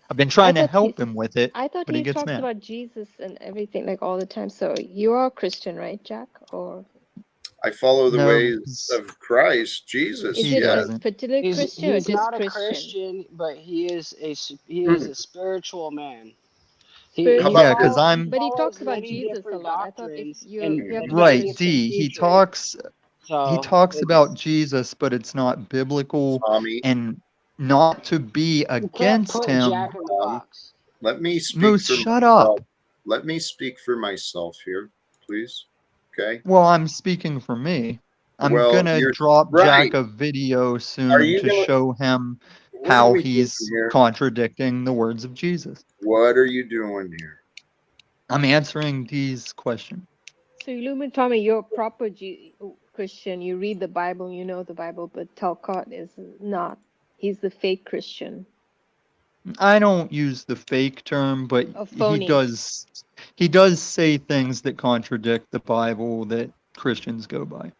I've been trying to help him with it, I thought but he gets talks mad. about Jesus and everything like all the time. So you are Christian, right, Jack? Or I follow the ways of Christ, Jesus. Is it a particular Christian or He's just not a Christian? Christian, but he is a spiritual man. Yeah, because I'm. But he talks about Jesus a lot. I thought if you right, D. He talks about Jesus, but it's not biblical, Tommy. and not to be against him. Jack in the box. Let me speak Moose, for shut myself. up. Let me speak for myself here, please. Okay. Well, I'm speaking for me. I'm Well, gonna you're drop right. Jack a video Are soon you to gonna? show him What are how we doing he's here? contradicting the words of Jesus. What are you doing here? I'm answering Dee's question. So Illumin Tommy, you're a proper Christian. You read the Bible, you know the Bible, but Talcott is not. He's the fake Christian. I don't use the fake term, but A he phony. does say things that contradict the Bible that Christians go by.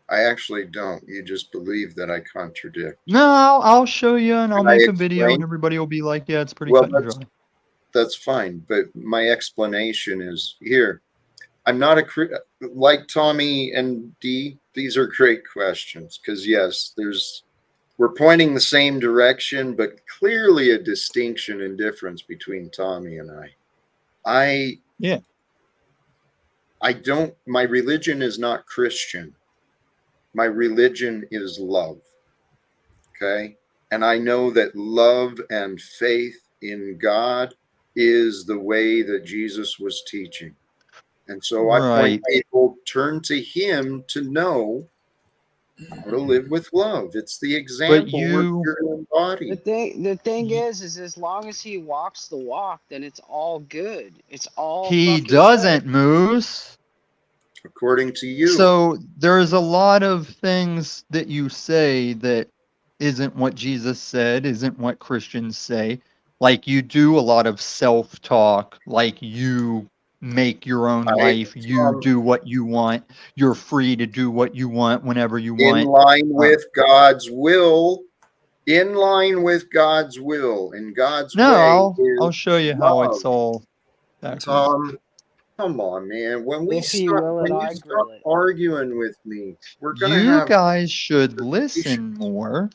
I actually don't. You just believe that I contradict. No, I'll show you and I'll Can I make a video and explain? everybody will be like, yeah, it's pretty Well, cut and dry. that's fine. But my explanation is here. I'm not like Tommy and Dee. These are great questions because yes, we're pointing the same direction, but clearly a distinction and difference between Tommy and I. I don't. My religion is not Christian. My religion is love. Okay, and I know that love and faith in God is the way that Jesus was teaching. And so I point Right. people, turn to him to know how to live with love. It's the But example we're here to embody. The thing is as long as he walks the walk, then it's all good. It's all he fucking good. doesn't, Moose. According to you. So there's a lot of things that you say that isn't what Jesus said, isn't what Christians say. Like you do a lot of self-talk, like you make your own life, you do what you want, you're free to do what you want whenever you in want. line with God's will. In line with God's will. And God's No, way I'll is show you love. how it's all backwards. Tom, come on, man. When you stop arguing with me, we're gonna You have guys should listen more.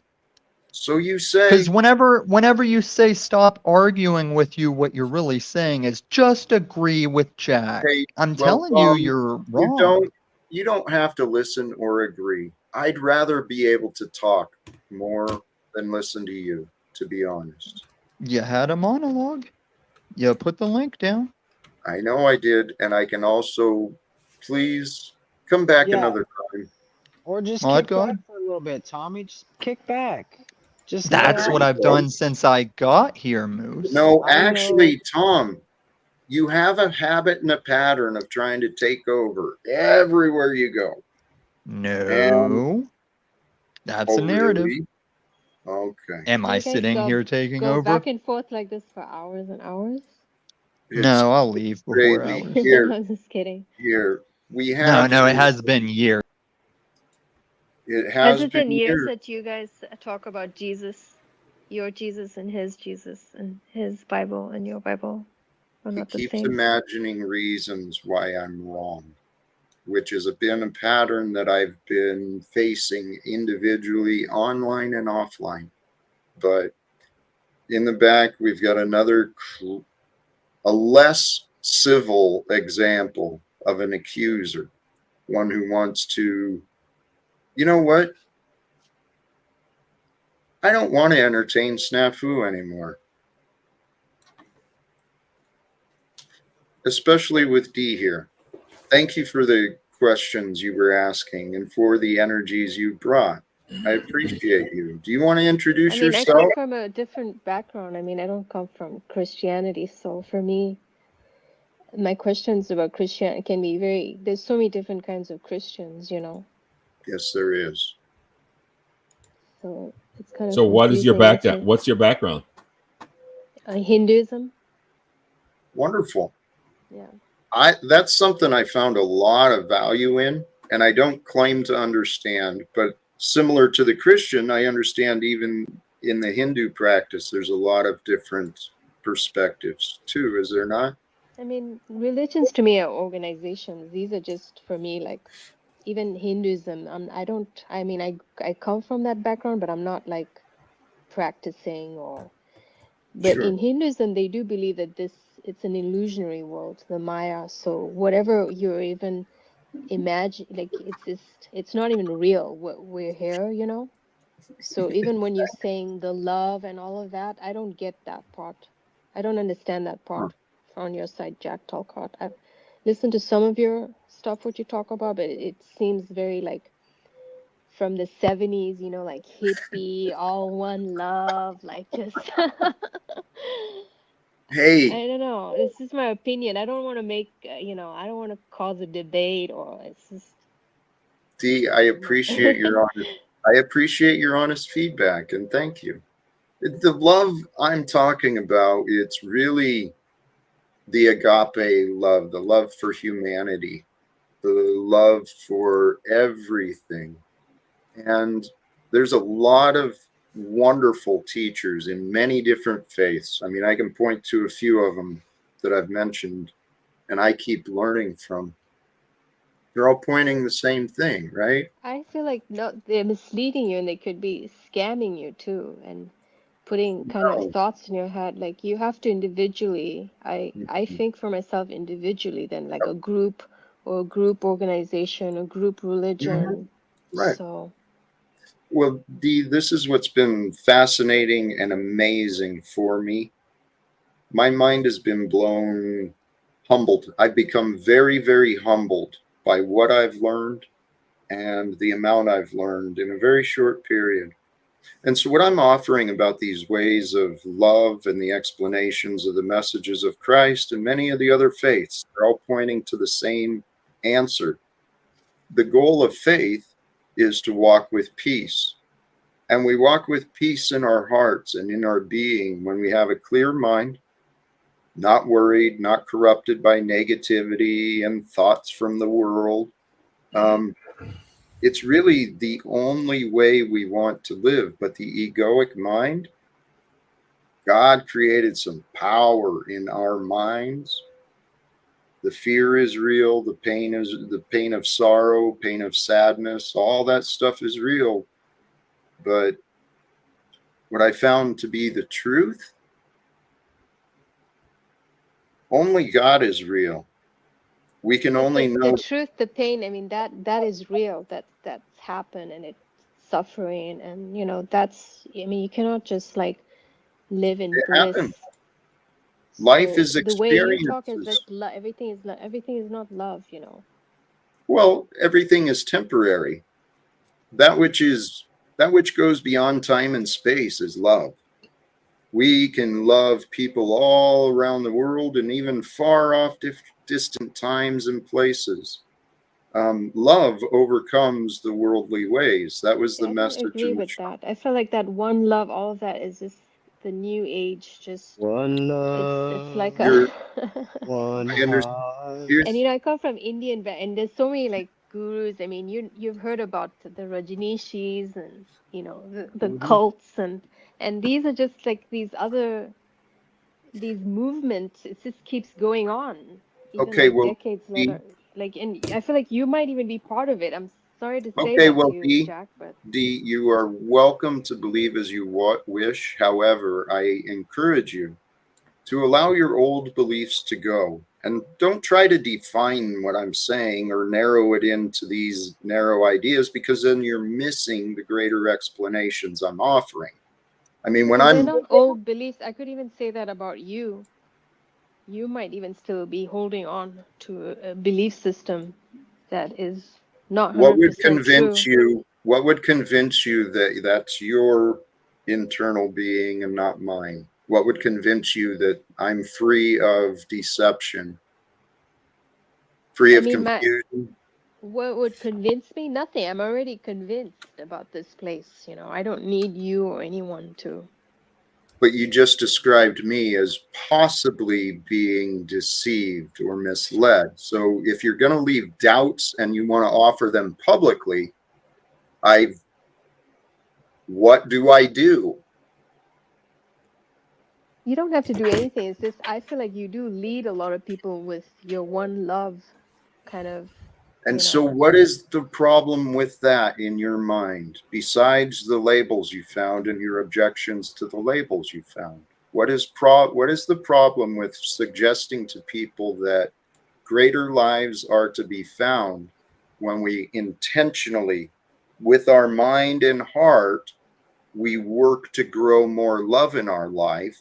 So you say, because whenever you say stop arguing with you, what you're really saying is just agree with Jack. hey, I'm well, telling you, you're wrong. You don't have to listen or agree. I'd rather be able to talk more than listen to you, to be honest. You had a monologue. You put the link down. I know I did, and I can also, please come back another time. Or just Mod kick God? back for a little bit, Tommy. Just kick back. Just That's what I've done since I got here, Moose. No, actually, Tom, you have a habit and a pattern of trying to take over everywhere you go. No. That's a narrative. Really? Okay. Am I sitting here taking go over? back and forth like this for hours and hours? No, I'll leave before crazy. hours. Here, I'm just kidding. here. We have No, it has been years. It Has it been years that you guys talk about Jesus, your Jesus and his Bible and your Bible are not the keeps same? imagining reasons why I'm wrong, which has been a pattern that I've been facing individually, online and offline. But in the back, we've got a less civil example of an accuser, one who wants to, you know what? I don't want to entertain snafu anymore. Especially with D here. Thank you for the questions you were asking and for the energies you brought. I appreciate you. Do you want to introduce yourself? I come from a different background. I don't come from Christianity. So for me, my questions about Christianity can be there's so many different kinds of Christians, you know. Yes, there is. So it's kind of So what is your background? What's your background? Hinduism. Wonderful. Yeah. That's something I found a lot of value in, and I don't claim to understand, but similar to the Christian, I understand even in the Hindu practice, there's a lot of different perspectives too, is there not? Religions to me are organizations. These are just, for me, like, even Hinduism, I come from that background, but I'm not like practicing but Sure. In Hinduism, they do believe that it's an illusionary world, the Maya. So whatever you're even imagine, like it's not even real. We're here, you know. So even when you're saying the love and all of that, I don't get that part. I don't understand that part. on your side, Jack Talcott. I've listened to some of your stuff, what you talk about, but it seems very like from the 70s, you know, like hippie, all one love, like just Hey, I don't know. This is my opinion. I don't want to make, you know, I don't want to cause a debate or it's just Dee, I my appreciate your honest. I appreciate your honest feedback, and thank you. The love I'm talking about, it's really the agape love, the love for humanity, the love for everything. And there's a lot of wonderful teachers in many different faiths. I mean, I can point to a few of them that I've mentioned, and I keep learning from. They're all pointing the same thing, right? I feel like no, they're misleading you and they could be scamming you too and putting kind of No. thoughts in your head. Like you have to individually, I Mhm. think for myself individually than like Yep. a group or a group organization or group religion. Right. So Well, Dee, this is what's been fascinating and amazing for me. My mind has been blown, humbled. I've become very, very humbled by what I've learned and the amount I've learned in a very short period. And so, what I'm offering about these ways of love and the explanations of the messages of Christ and many of the other faiths, they're all pointing to the same answer. The goal of faith is to walk with peace. And we walk with peace in our hearts and in our being when we have a clear mind, not worried, not corrupted by negativity and thoughts from the world. Um, it's really the only way we want to live. But the egoic mind, God created some power in our minds. The fear is real, the pain of sorrow, pain of sadness, all that stuff is real. But what I found to be the truth, only God is real. We can but only the know. truth, the pain, I mean that is real. That's happened and it's suffering and you know that's I mean you cannot just like live in It happens. bliss. Life So is the way you talk is experiences. like everything is not love, you know. Well, everything is temporary. That which is that which goes beyond time and space is love. We can love people all around the world and even far off distant times and places. Love overcomes the worldly ways. That was See, the I don't message agree in the with that. I feel like that one love, all of that is just the new age. Just One it's like love, a You're, one I understand. heart. and Here's you know I come from Indian and there's so many like gurus. I mean you've heard about the Rajneeshis and you know the Hmm. cults and these are just like these movements. It just keeps going on even okay. like Well, decades D, later. Like and I feel like you might even be part of it. I'm sorry to say okay. that to Well, you, D, Jack, but D, you are welcome to believe as you wish. However, I encourage you to allow your old beliefs to go. And don't try to define what I'm saying or narrow it into these narrow ideas because then you're missing the greater explanations I'm offering. I mean, when well, they're I'm, not old beliefs. I could even say that about you. You might even still be holding on to a belief system that is not what would 100% convince true. you, what would convince you that that's your internal being and not mine? What would convince you that I'm free of deception, free I of mean, confusion? what would convince me? Nothing. I'm already convinced about this place. You know, I don't need you or anyone to. But you just described me as possibly being deceived or misled. So if you're going to leave doubts and you want to offer them publicly, I what do I do? You don't have to do anything. It's just I feel like you do lead a lot of people with your one love kind of, And you so know. what is the problem with that in your mind besides the labels you found and your objections to the labels you found? What is the problem with suggesting to people that greater lives are to be found when we intentionally, with our mind and heart, we work to grow more love in our life?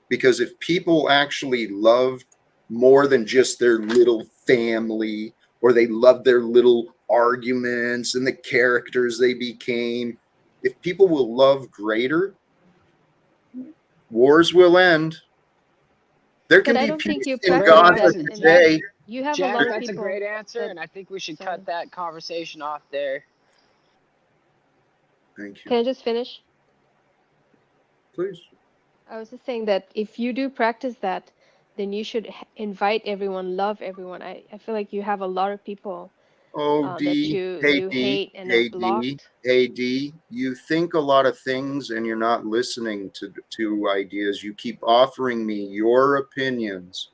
Because if people actually love more than just their little family, or they love their little arguments and the characters they became. If people will love greater, wars will end. There can But I be don't think peace you in Great practice Gaza that answer, enough. today. You have a Jack. lot of That's a people great answer, that, and I think we should sorry. cut that conversation off there. Thank you. Can I just finish? Please. I was just saying that if you do practice that, then you should invite everyone, love everyone. I feel like you have a lot of people Oh, that D, you hate and have blocked. hey, D, you think a lot of things and you're not listening to ideas. You keep offering me your opinions.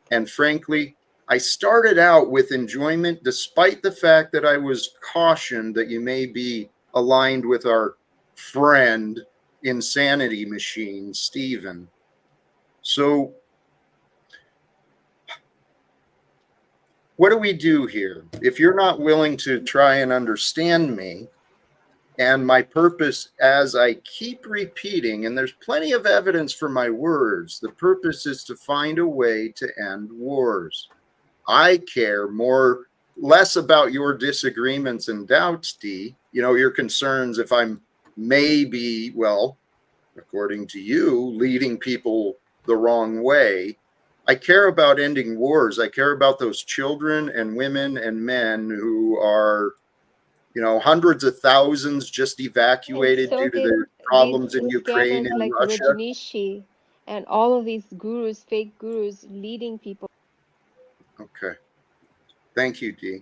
And frankly, I started out with enjoyment, despite the fact that I was cautioned that you may be aligned with our friend, Insanity Machine, Stephen. So, what do we do here? If you're not willing to try and understand me, and my purpose, as I keep repeating, and there's plenty of evidence for my words, the purpose is to find a way to end wars. I care less about your disagreements and doubts, D, your concerns if I'm maybe, well, according to you, leading people the wrong way. I care about ending wars. I care about those children and women and men who are, hundreds of thousands just And evacuated so due to did the these problems in Ukraine scammers and like Russia. Rajneeshi and all of these gurus, fake gurus, leading people. Okay. Thank you, Dee.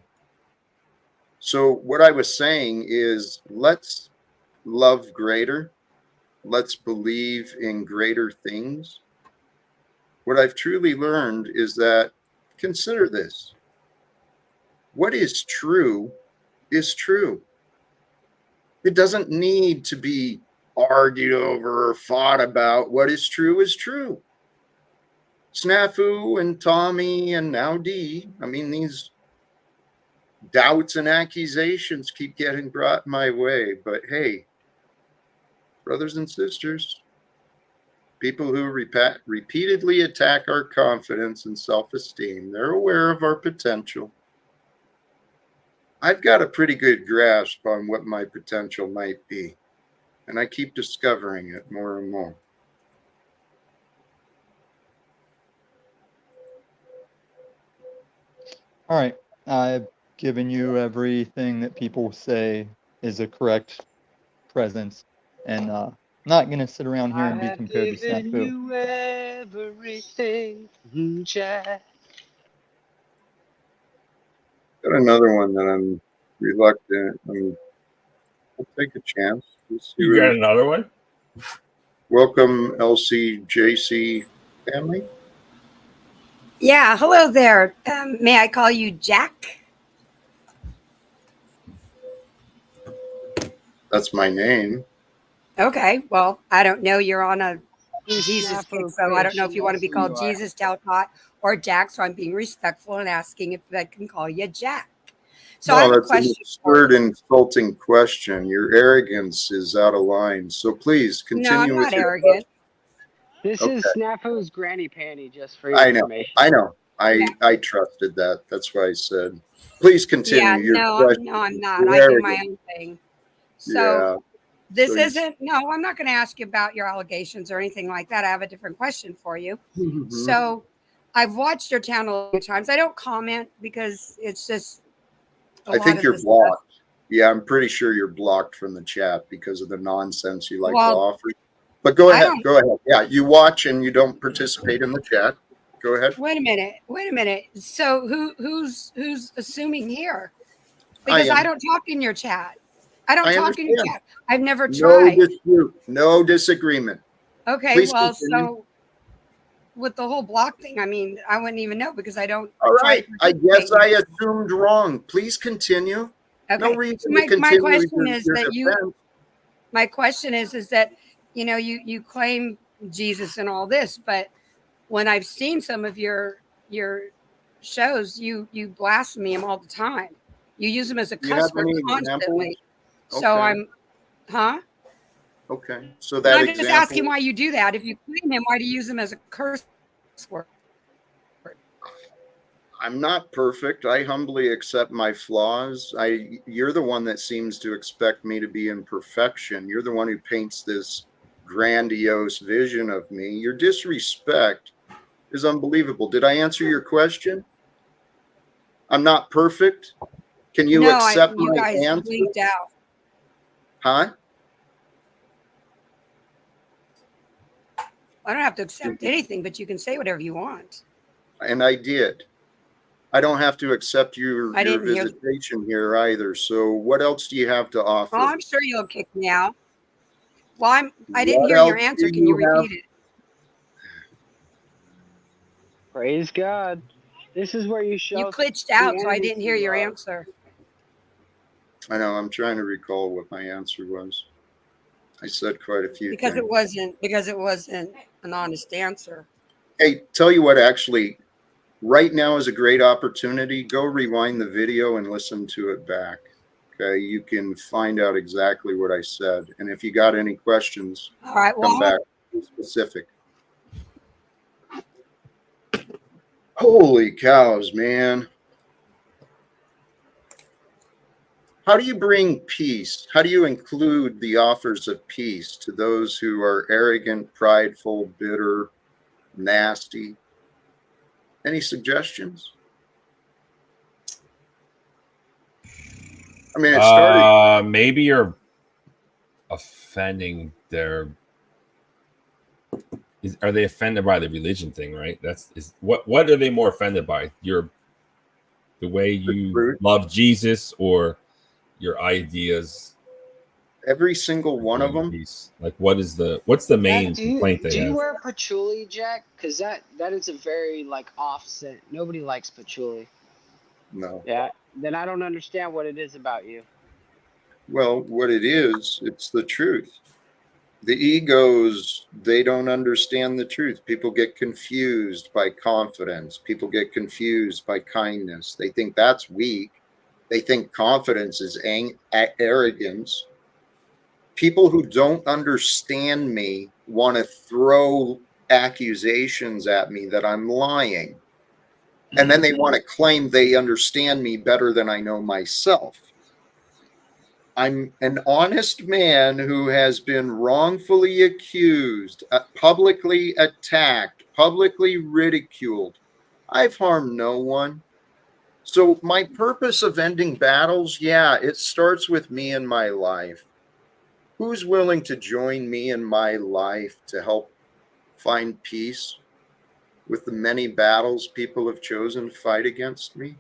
So what I was saying is, let's love greater. Let's believe in greater things. What I've truly learned is that, consider this. What is true is true. It doesn't need to be argued over or fought about. What is true is true. Snafu and Tommy and now D, these doubts and accusations keep getting brought my way. But hey, brothers and sisters, people who repeatedly attack our confidence and self-esteem, they're aware of our potential. I've got a pretty good grasp on what my potential might be, and I keep discovering it more and more. All right. I've given you everything that people say is a correct presence, and not going to sit around here I and be have compared to given Snafu. you everything, Jack. Got another one that I'm reluctant. I'll take a chance. Let's see. You got another one? Welcome, LCJC family. Yeah, hello there. May I call you Jack? That's my name. Okay, well, I don't know. You're on a Who's Jesus kick, Snafu so I don't know if She you want to knows be who you called are. Jesus, Talcott, or Jack. So I'm being respectful and asking if I can call you Jack. So I No, have a that's an question for absurd, you. insulting question. Your arrogance is out of line. So please No, I'm continue with not your arrogant. This Okay. is Snafu's granny panty, just for your I know. information. I know. I trusted that. That's why I said, please continue Yeah, your no, question. I'm not. You're I do my arrogant. own thing. So Yeah. this So isn't. No, I'm not going to ask you about your allegations or anything like that. I have a different question for you. So I've watched your channel a few times. I don't comment because it's just I think you're blocked. Yeah, I'm pretty sure you're blocked from the chat because of the nonsense you like to offer. But go ahead. Go ahead. Yeah, you watch and you don't participate in the chat. Go ahead. Wait a minute. So who's assuming here? Because I don't talk in your chat. I don't talk in your chat. I've never tried. No dispute. No disagreement. Okay, Please well, continue. so with the whole block thing, I wouldn't even know because I don't. All right. I guess I assumed wrong. Please continue. Okay. No reason So to continue. my question is your that defense. my question is that you claim Jesus and all this, but when I've seen some of your shows, you blaspheme him all the time. You use him as a cuss word constantly. So I'm, Okay. So that I'm just asking why you do that. If you claim him, why do you use him as a curse word? I'm not perfect. I humbly accept my flaws. You're the one that seems to expect me to be in perfection. You're the one who paints this grandiose vision of me. Your disrespect is unbelievable. Did I answer your question? I'm not perfect. Can you No, accept you my guys answer? blinked out. Huh? I don't have to accept anything, but you can say whatever you want. And I did. I don't have to accept your I didn't hear. visitation here either. So what else do you have to offer? Well, I'm sure you'll kick me out. Well, I didn't What hear your else answer. do Can you you have? repeat it? Praise God. This is where you show You glitched out, so I Christianity didn't hear some your love. answer. I know. I'm trying to recall what my answer was. I said quite a few Because things. it wasn't an honest answer. Hey, tell you what, actually, right now is a great opportunity. Go rewind the video and listen to it back. Okay, you can find out exactly what I said. And if you got any questions, All right. come Well, back to specific. Holy cows, man. How do you bring peace? How do you include the offers of peace to those who are arrogant, prideful, bitter, nasty? Any suggestions? I mean, it started. Maybe you're offending their. Are they offended by the religion thing? Right. What are they more offended by? The way you love Jesus, or your ideas? Every single one of them. Peace. Like, what's the main complaint they do you have? wear patchouli, Jack? Because that is a very like offset. Nobody likes patchouli. No. Yeah. Then I don't understand what it is about you. Well, what it is, it's the truth. The egos, they don't understand the truth. People get confused by confidence. People get confused by kindness. They think that's weak. They think confidence is arrogance. People who don't understand me want to throw accusations at me that I'm lying. And then they want to claim they understand me better than I know myself. I'm an honest man who has been wrongfully accused, publicly attacked, publicly ridiculed. I've harmed no one. So my purpose of ending battles, yeah, it starts with me and my life. Who's willing to join me in my life to help find peace with the many battles people have chosen to fight against me?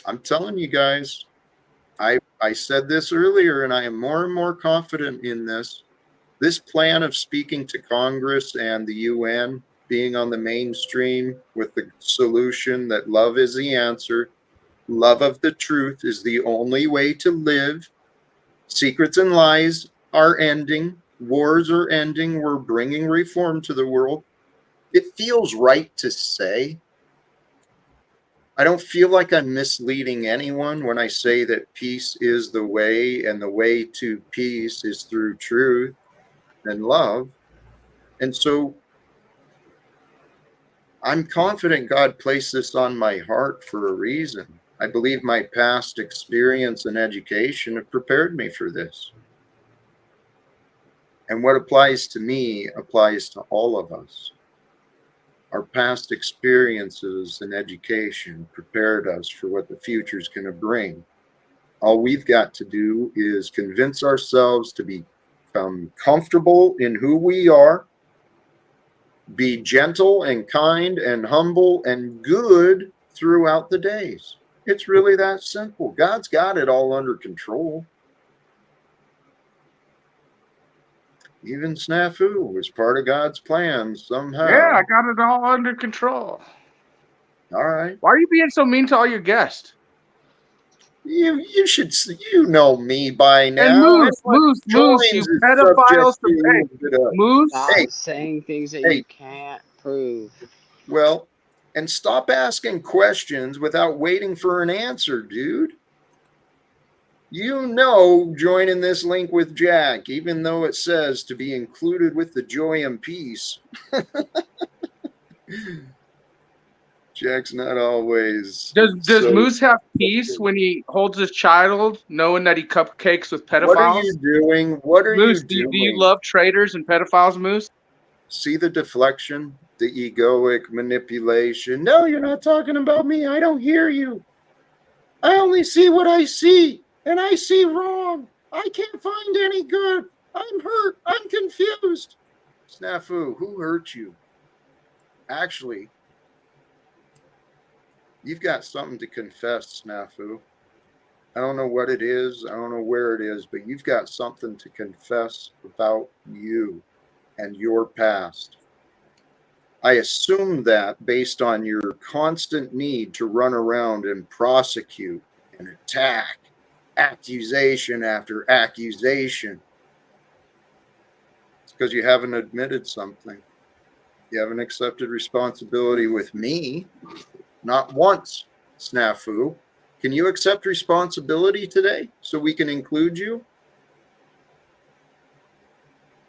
I'm telling you guys, I said this earlier, and I am more and more confident in this. This plan of speaking to Congress and the UN, being on the mainstream with the solution that love is the answer, love of the truth is the only way to live. Secrets and lies are ending. Wars are ending. We're bringing reform to the world. It feels right to say. I don't feel like I'm misleading anyone when I say that peace is the way, and the way to peace is through truth and love. And so I'm confident God placed this on my heart for a reason. I believe my past experience and education have prepared me for this. And what applies to me applies to all of us. Our past experiences and education prepared us for what the future is going to bring. All we've got to do is convince ourselves to become comfortable in who we are, be gentle and kind and humble and good throughout the days. It's really that simple. God's got it all under control. Even snafu was part of God's plan somehow. Yeah, I got it all under control. All right. Why are you being so mean to all your guests? You should, you know me by now. And Moose, you pedophiles. Moose. Stop saying things that you can't prove. Well, and stop asking questions without waiting for an answer, dude. You know, joining this link with Jack, even though it says to be included with the joy and peace. Jack's not always. Does Moose have peace when he holds his child, knowing that he cupcakes with pedophiles? What are you doing? What are Moose, you doing? do you love traitors and pedophiles, Moose? See the deflection, the egoic manipulation. No, you're not talking about me. I don't hear you. I only see what I see, and I see wrong. I can't find any good. I'm hurt. I'm confused. Snafu, who hurt you? Actually, you've got something to confess, Snafu. I don't know what it is. I don't know where it is, but you've got something to confess about you and your past. I assume that based on your constant need to run around and prosecute and attack, accusation after accusation. It's because you haven't admitted something. You haven't accepted responsibility with me. Not once, Snafu. Can you accept responsibility today so we can include you?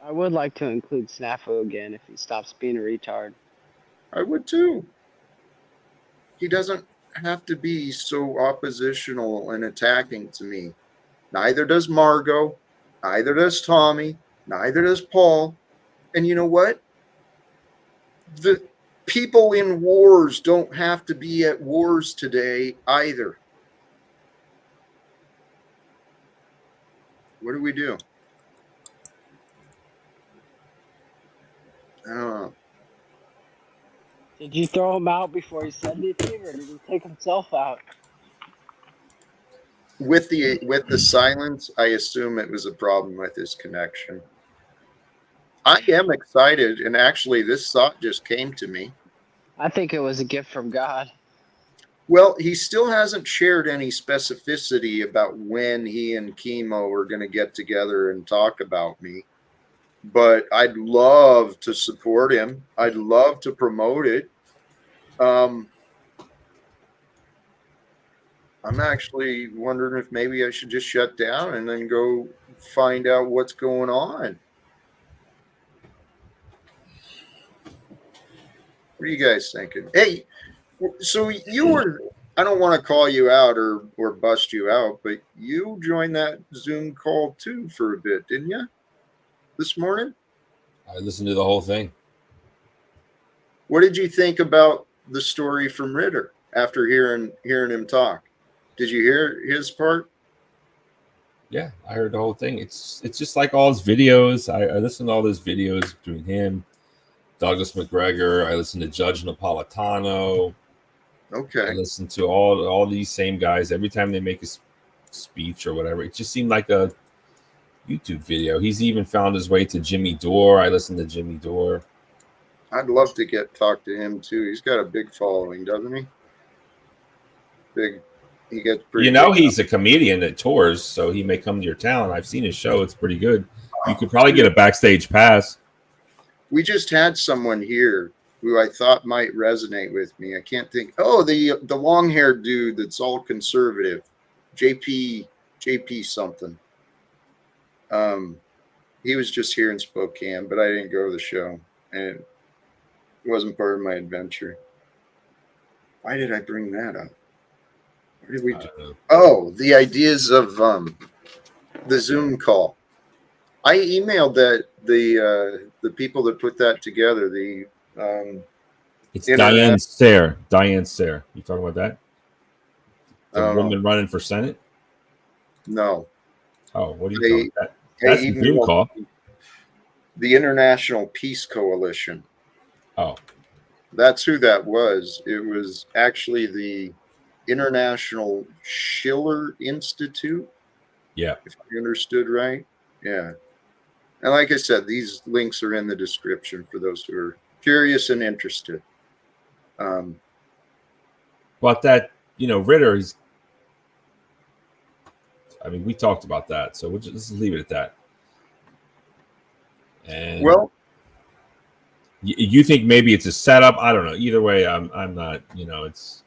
I would like to include Snafu again if he stops being a retard. I would too. He doesn't have to be so oppositional and attacking to me. Neither does Margot. Neither does Tommy. Neither does Paul. And you know what? The people in wars don't have to be at wars today either. What do we do? I don't know. Did you throw him out before he said anything, or did he take himself out? With the silence, I assume it was a problem with his connection. I am excited, and actually this thought just came to me. I think it was a gift from God. Well, he still hasn't shared any specificity about when he and Chemo are going to get together and talk about me. But I'd love to support him. I'd love to promote it. I'm actually wondering if maybe I should just shut down and then go find out what's going on. What are you guys thinking? Hey, so you were, I don't want to call you out or bust you out, but you joined that Zoom call too for a bit, didn't you? This morning? I listened to the whole thing. What did you think about the story from Ritter after hearing him talk? Did you hear his part? Yeah, I heard the whole thing. It's just like all his videos. I listened to all his videos between him, Douglas McGregor. I listened to Judge Napolitano. Okay. I listened to all these same guys every time they make a speech or whatever. It just seemed like a YouTube video. He's even found his way to Jimmy Dore. I listened to Jimmy Dore. I'd love to talk to him too. He's got a big following, doesn't he? Big. He gets pretty. You know, he's a comedian that tours, so he may come to your town. I've seen his show; it's pretty good. You could probably get a backstage pass. We just had someone here who I thought might resonate with me. I can't think. Oh, the long-haired dude that's all conservative, JP something. He was just here in Spokane, but I didn't go to the show, and it wasn't part of my adventure. Why did I bring that up? What did we do? Oh, the ideas of the Zoom call. I emailed that the people that put that together. It's Diane Sayre. Diane Sayre. You talking about that? The woman running for Senate? No. Oh, what are you talking about? That's the Zoom call. The International Peace Coalition. Oh. That's who that was. It was actually the International Schiller Institute. Yeah. If I understood right. Yeah. And like I said, these links are in the description for those who are curious and interested. But that, Ritter, we talked about that, so let's just leave it at that. And well, you think maybe it's a setup? I don't know. Either way, I'm not. It's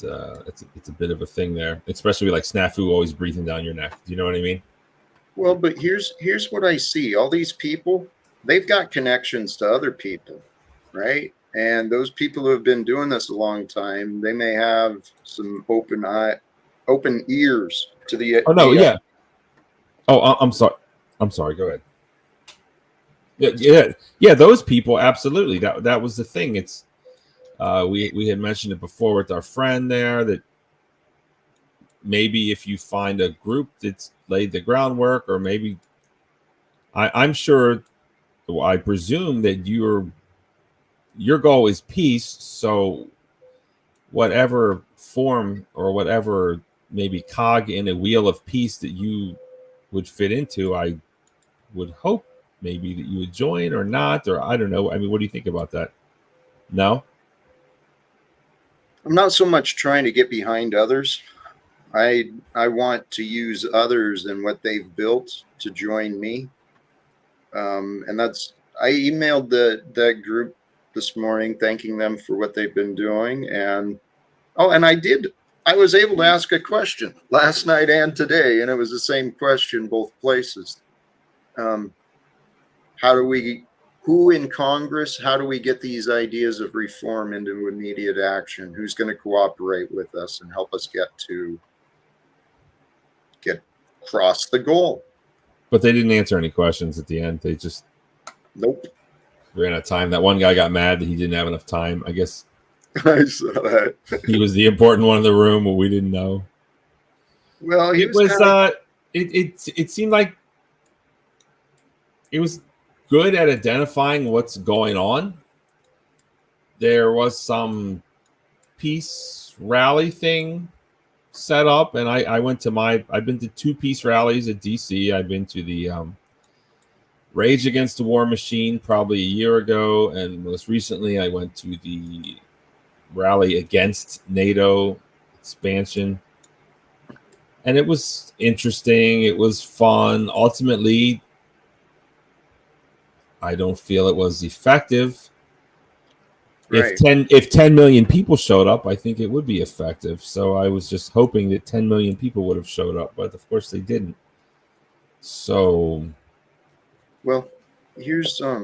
a bit of a thing there, especially like Snafu always breathing down your neck. Do you know what I mean? Well, but here's what I see. All these people, they've got connections to other people. right? And those people who have been doing this a long time, they may have some open ears to the. Oh no, yeah. Oh, I'm sorry. I'm sorry. Go ahead. Yeah. Those people, absolutely. That was the thing. It's we had mentioned it before with our friend there that maybe if you find a group that's laid the groundwork, or maybe I'm sure. Well, I presume that your goal is peace. So whatever form or whatever maybe cog in a wheel of peace that you would fit into, I would hope maybe that you would join or not, or I don't know. I mean, what do you think about that? No? I'm not so much trying to get behind others. I want to use others and what they've built to join me. And I emailed that group this morning, thanking them for what they've been doing. And I was able to ask a question last night and today, and it was the same question both places. Who in Congress, how do we get these ideas of reform into immediate action? Who's going to cooperate with us and help us get across the goal? But they didn't answer any questions at the end. They just Nope. ran out of time. That one guy got mad that he didn't have enough time. I guess I saw that. he was the important one in the room, but we didn't know. Well, it seemed like it was good at identifying what's going on. There was some peace rally thing set up, and I've been to 2 peace rallies at DC. I've been to the Rage Against the War Machine probably a year ago, and most recently I went to the rally against NATO expansion. And it was interesting. It was fun. Ultimately, I don't feel it was effective. Right. If 10 million people showed up, I think it would be effective. So I was just hoping that 10 million people would have showed up, but of course they didn't. So, well, here's I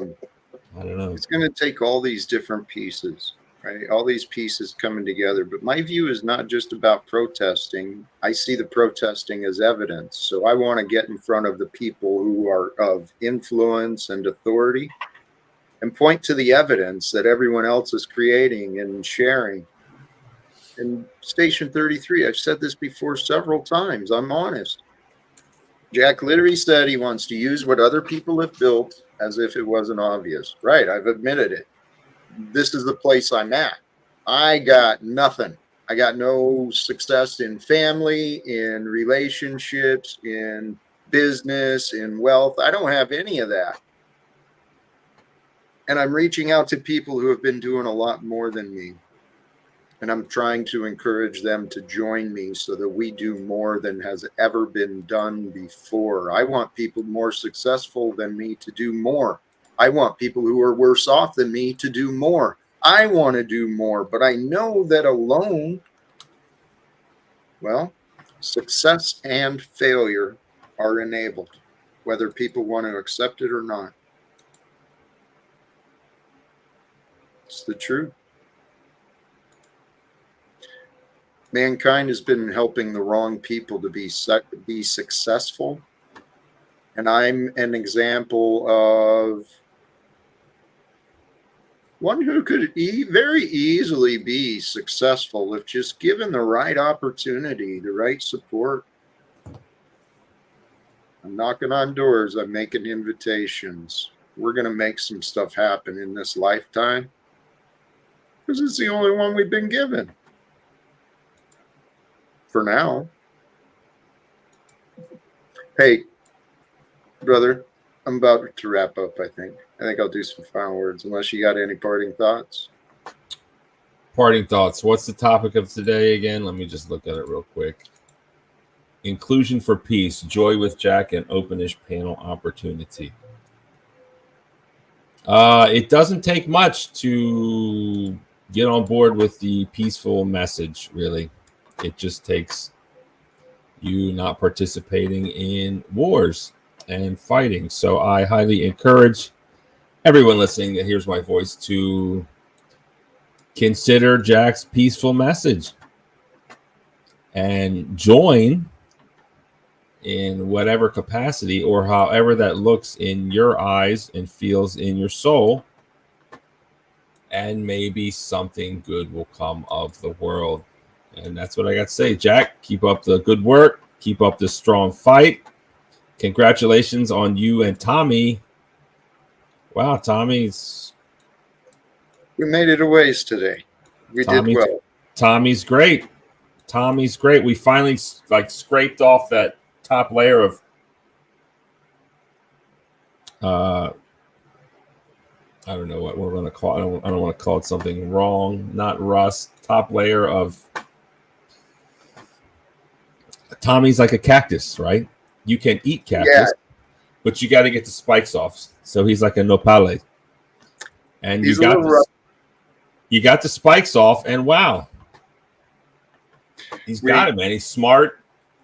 don't know. It's going to take all these different pieces, right? All these pieces coming together. But my view is not just about protesting. I see the protesting as evidence. So I want to get in front of the people who are of influence and authority and point to the evidence that everyone else is creating and sharing. In Station 33, I've said this before several times. I'm honest. Jack literally said he wants to use what other people have built as if it wasn't obvious. Right, I've admitted it. This is the place I'm at. I got nothing. I got no success in family, in relationships, in business, in wealth. I don't have any of that. And I'm reaching out to people who have been doing a lot more than me. And I'm trying to encourage them to join me so that we do more than has ever been done before. I want people more successful than me to do more. I want people who are worse off than me to do more. I want to do more, but I know that alone, well, success and failure are enabled, whether people want to accept it or not. It's the truth. Mankind has been helping the wrong people to be successful. And I'm an example of one who could very easily be successful if just given the right opportunity, the right support. I'm knocking on doors. I'm making invitations. We're going to make some stuff happen in this lifetime because it's the only one we've been given. For now. Hey, brother, I'm about to wrap up, I think. I think I'll do some final words, unless you got any parting thoughts. Parting thoughts. What's the topic of today again? Let me just look at it real quick. Inclusion for peace, joy with Jack, and openish panel opportunity. It doesn't take much to get on board with the peaceful message, really. It just takes you not participating in wars and fighting. So I highly encourage everyone listening that hears my voice to consider Jack's peaceful message and join in whatever capacity or however that looks in your eyes and feels in your soul. And maybe something good will come of the world. And that's what I got to say. Jack, keep up the good work. Keep up the strong fight. Congratulations on you and Tommy. Wow, Tommy's... We made it a ways today. We did well. Tommy's great. Tommy's great. We finally scraped off that top layer of I don't know what we're going to call it. I don't want to call it something wrong. Not rust. Top layer of... Tommy's like a cactus, right? You can eat cactus, but you got to get the spikes off. So he's like a nopale. And you got the spikes off, and wow. He's got it, man. He's smart.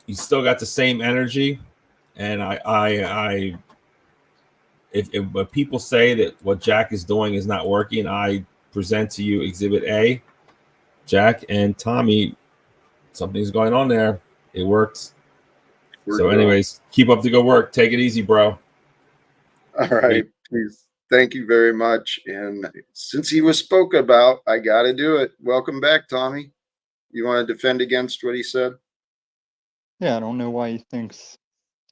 He's still got the same energy. And if people say that what Jack is doing is not working, I present to you Exhibit A. Jack and Tommy, something's going on there. It works. So anyways, keep up the good work. Take it easy, bro. All right. Please. Thank you very much. And since he was spoke about, I got to do it. Welcome back, Tommy. You want to defend against what he said? Yeah, I don't know why he thinks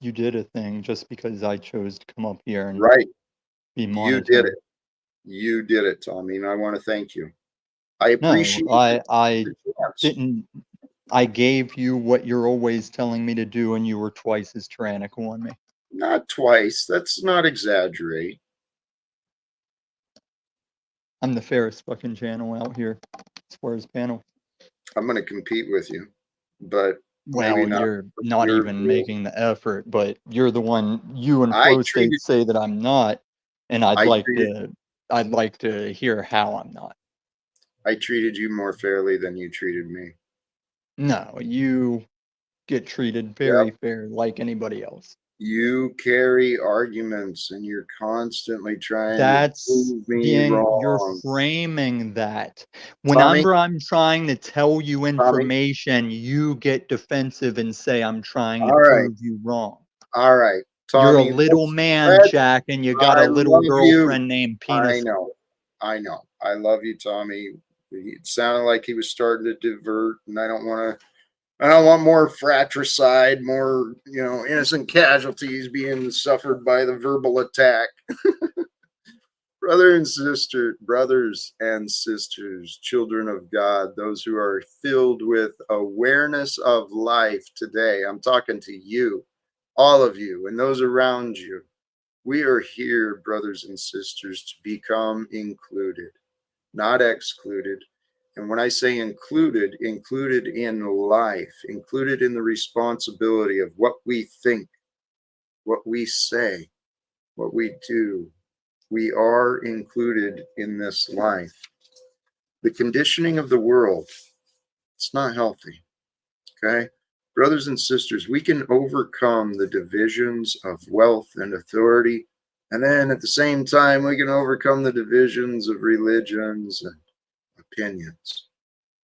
you did a thing just because I chose to come up here and be monitored. You did it. You did it, Tommy, and I want to thank you. I appreciate I didn't. I gave you what you're always telling me to do, and you were twice as tyrannical on me. Not twice. That's not exaggerate. I'm the fairest fucking channel out here as far as panel. I'm going to compete with you, but well, you're not even making the effort. But you're the one. You and Flow State say that I'm not, and I'd like to hear how I'm not. I treated you more fairly than you treated me. No, you get treated very fair like anybody else. You carry arguments and you're constantly trying to prove me wrong. You're framing that. Whenever I'm trying to tell you information, you get defensive and say I'm trying to prove you wrong. All right. Tommy, you're a little man, Jack, and you got a little girlfriend named Penis. I know. I love you, Tommy. It sounded like he was starting to divert, and I don't want more fratricide, more, innocent casualties being suffered by the verbal attack. Brothers and sisters, children of God, those who are filled with awareness of life today. I'm talking to you, all of you, and those around you. We are here, brothers and sisters, to become included, not excluded. And when I say included in life, included in the responsibility of what we think, what we say, what we do. We are included in this life. The conditioning of the world, it's not healthy. Okay? Brothers and sisters, we can overcome the divisions of wealth and authority. And then at the same time, we can overcome the divisions of religions and opinions.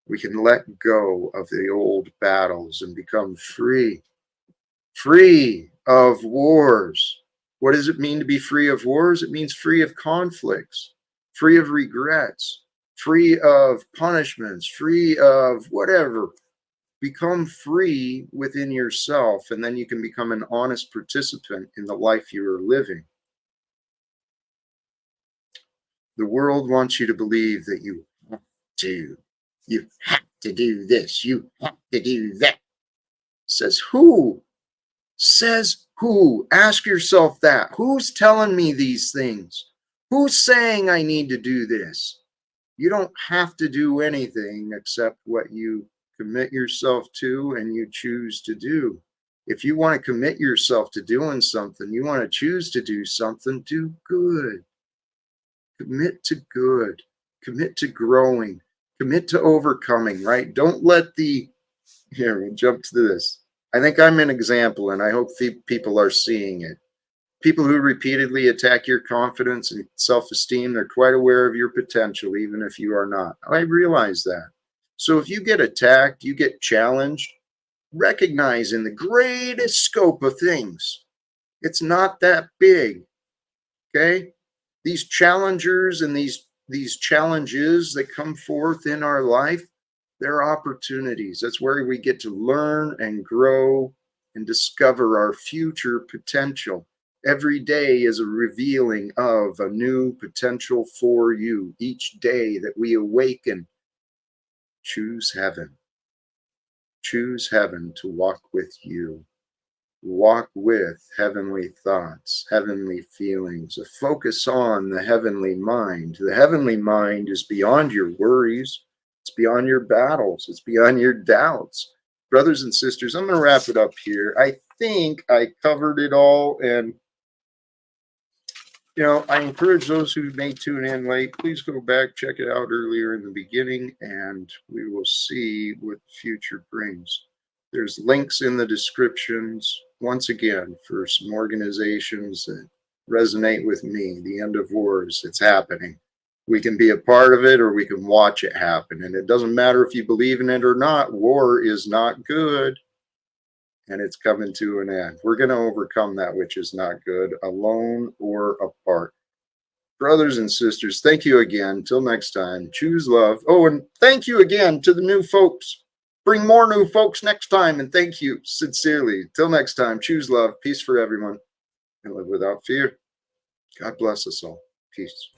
We can let go of the old battles and become free of wars. What does it mean to be free of wars? It means free of conflicts, free of regrets, free of punishments, free of whatever. Become free within yourself, and then you can become an honest participant in the life you are living. The world wants you to believe that you have to do this, you have to do that. Says who? Says who? Ask yourself that. Who's telling me these things? Who's saying I need to do this? You don't have to do anything except what you commit yourself to and you choose to do. If you want to commit yourself to doing something, you want to choose to do something, do good. Commit to good. Commit to growing. Commit to overcoming, right? Don't let here, we'll jump to this. I think I'm an example, and I hope people are seeing it. People who repeatedly attack your confidence and self-esteem, they're quite aware of your potential, even if you are not. I realize that. So if you get attacked, you get challenged, recognize in the greatest scope of things, it's not that big. Okay? These challengers and these challenges that come forth in our life, they're opportunities. That's where we get to learn and grow and discover our future potential. Every day is a revealing of a new potential for you. Each day that we awaken, choose heaven. Choose heaven to walk with you. Walk with heavenly thoughts, heavenly feelings, a focus on the heavenly mind. The heavenly mind is beyond your worries. It's beyond your battles. It's beyond your doubts. Brothers and sisters, I'm going to wrap it up here. I think I covered it all. And, I encourage those who may tune in late, please go back, check it out earlier in the beginning, and we will see what the future brings. There's links in the descriptions, once again, for some organizations that resonate with me. The end of wars, it's happening. We can be a part of it or we can watch it happen. And it doesn't matter if you believe in it or not. War is not good. And it's coming to an end. We're going to overcome that which is not good, alone or apart. Brothers and sisters, thank you again. Till next time, choose love. Oh, and thank you again to the new folks. Bring more new folks next time, and thank you sincerely. Till next time, choose love, peace for everyone, and live without fear. God bless us all. Peace.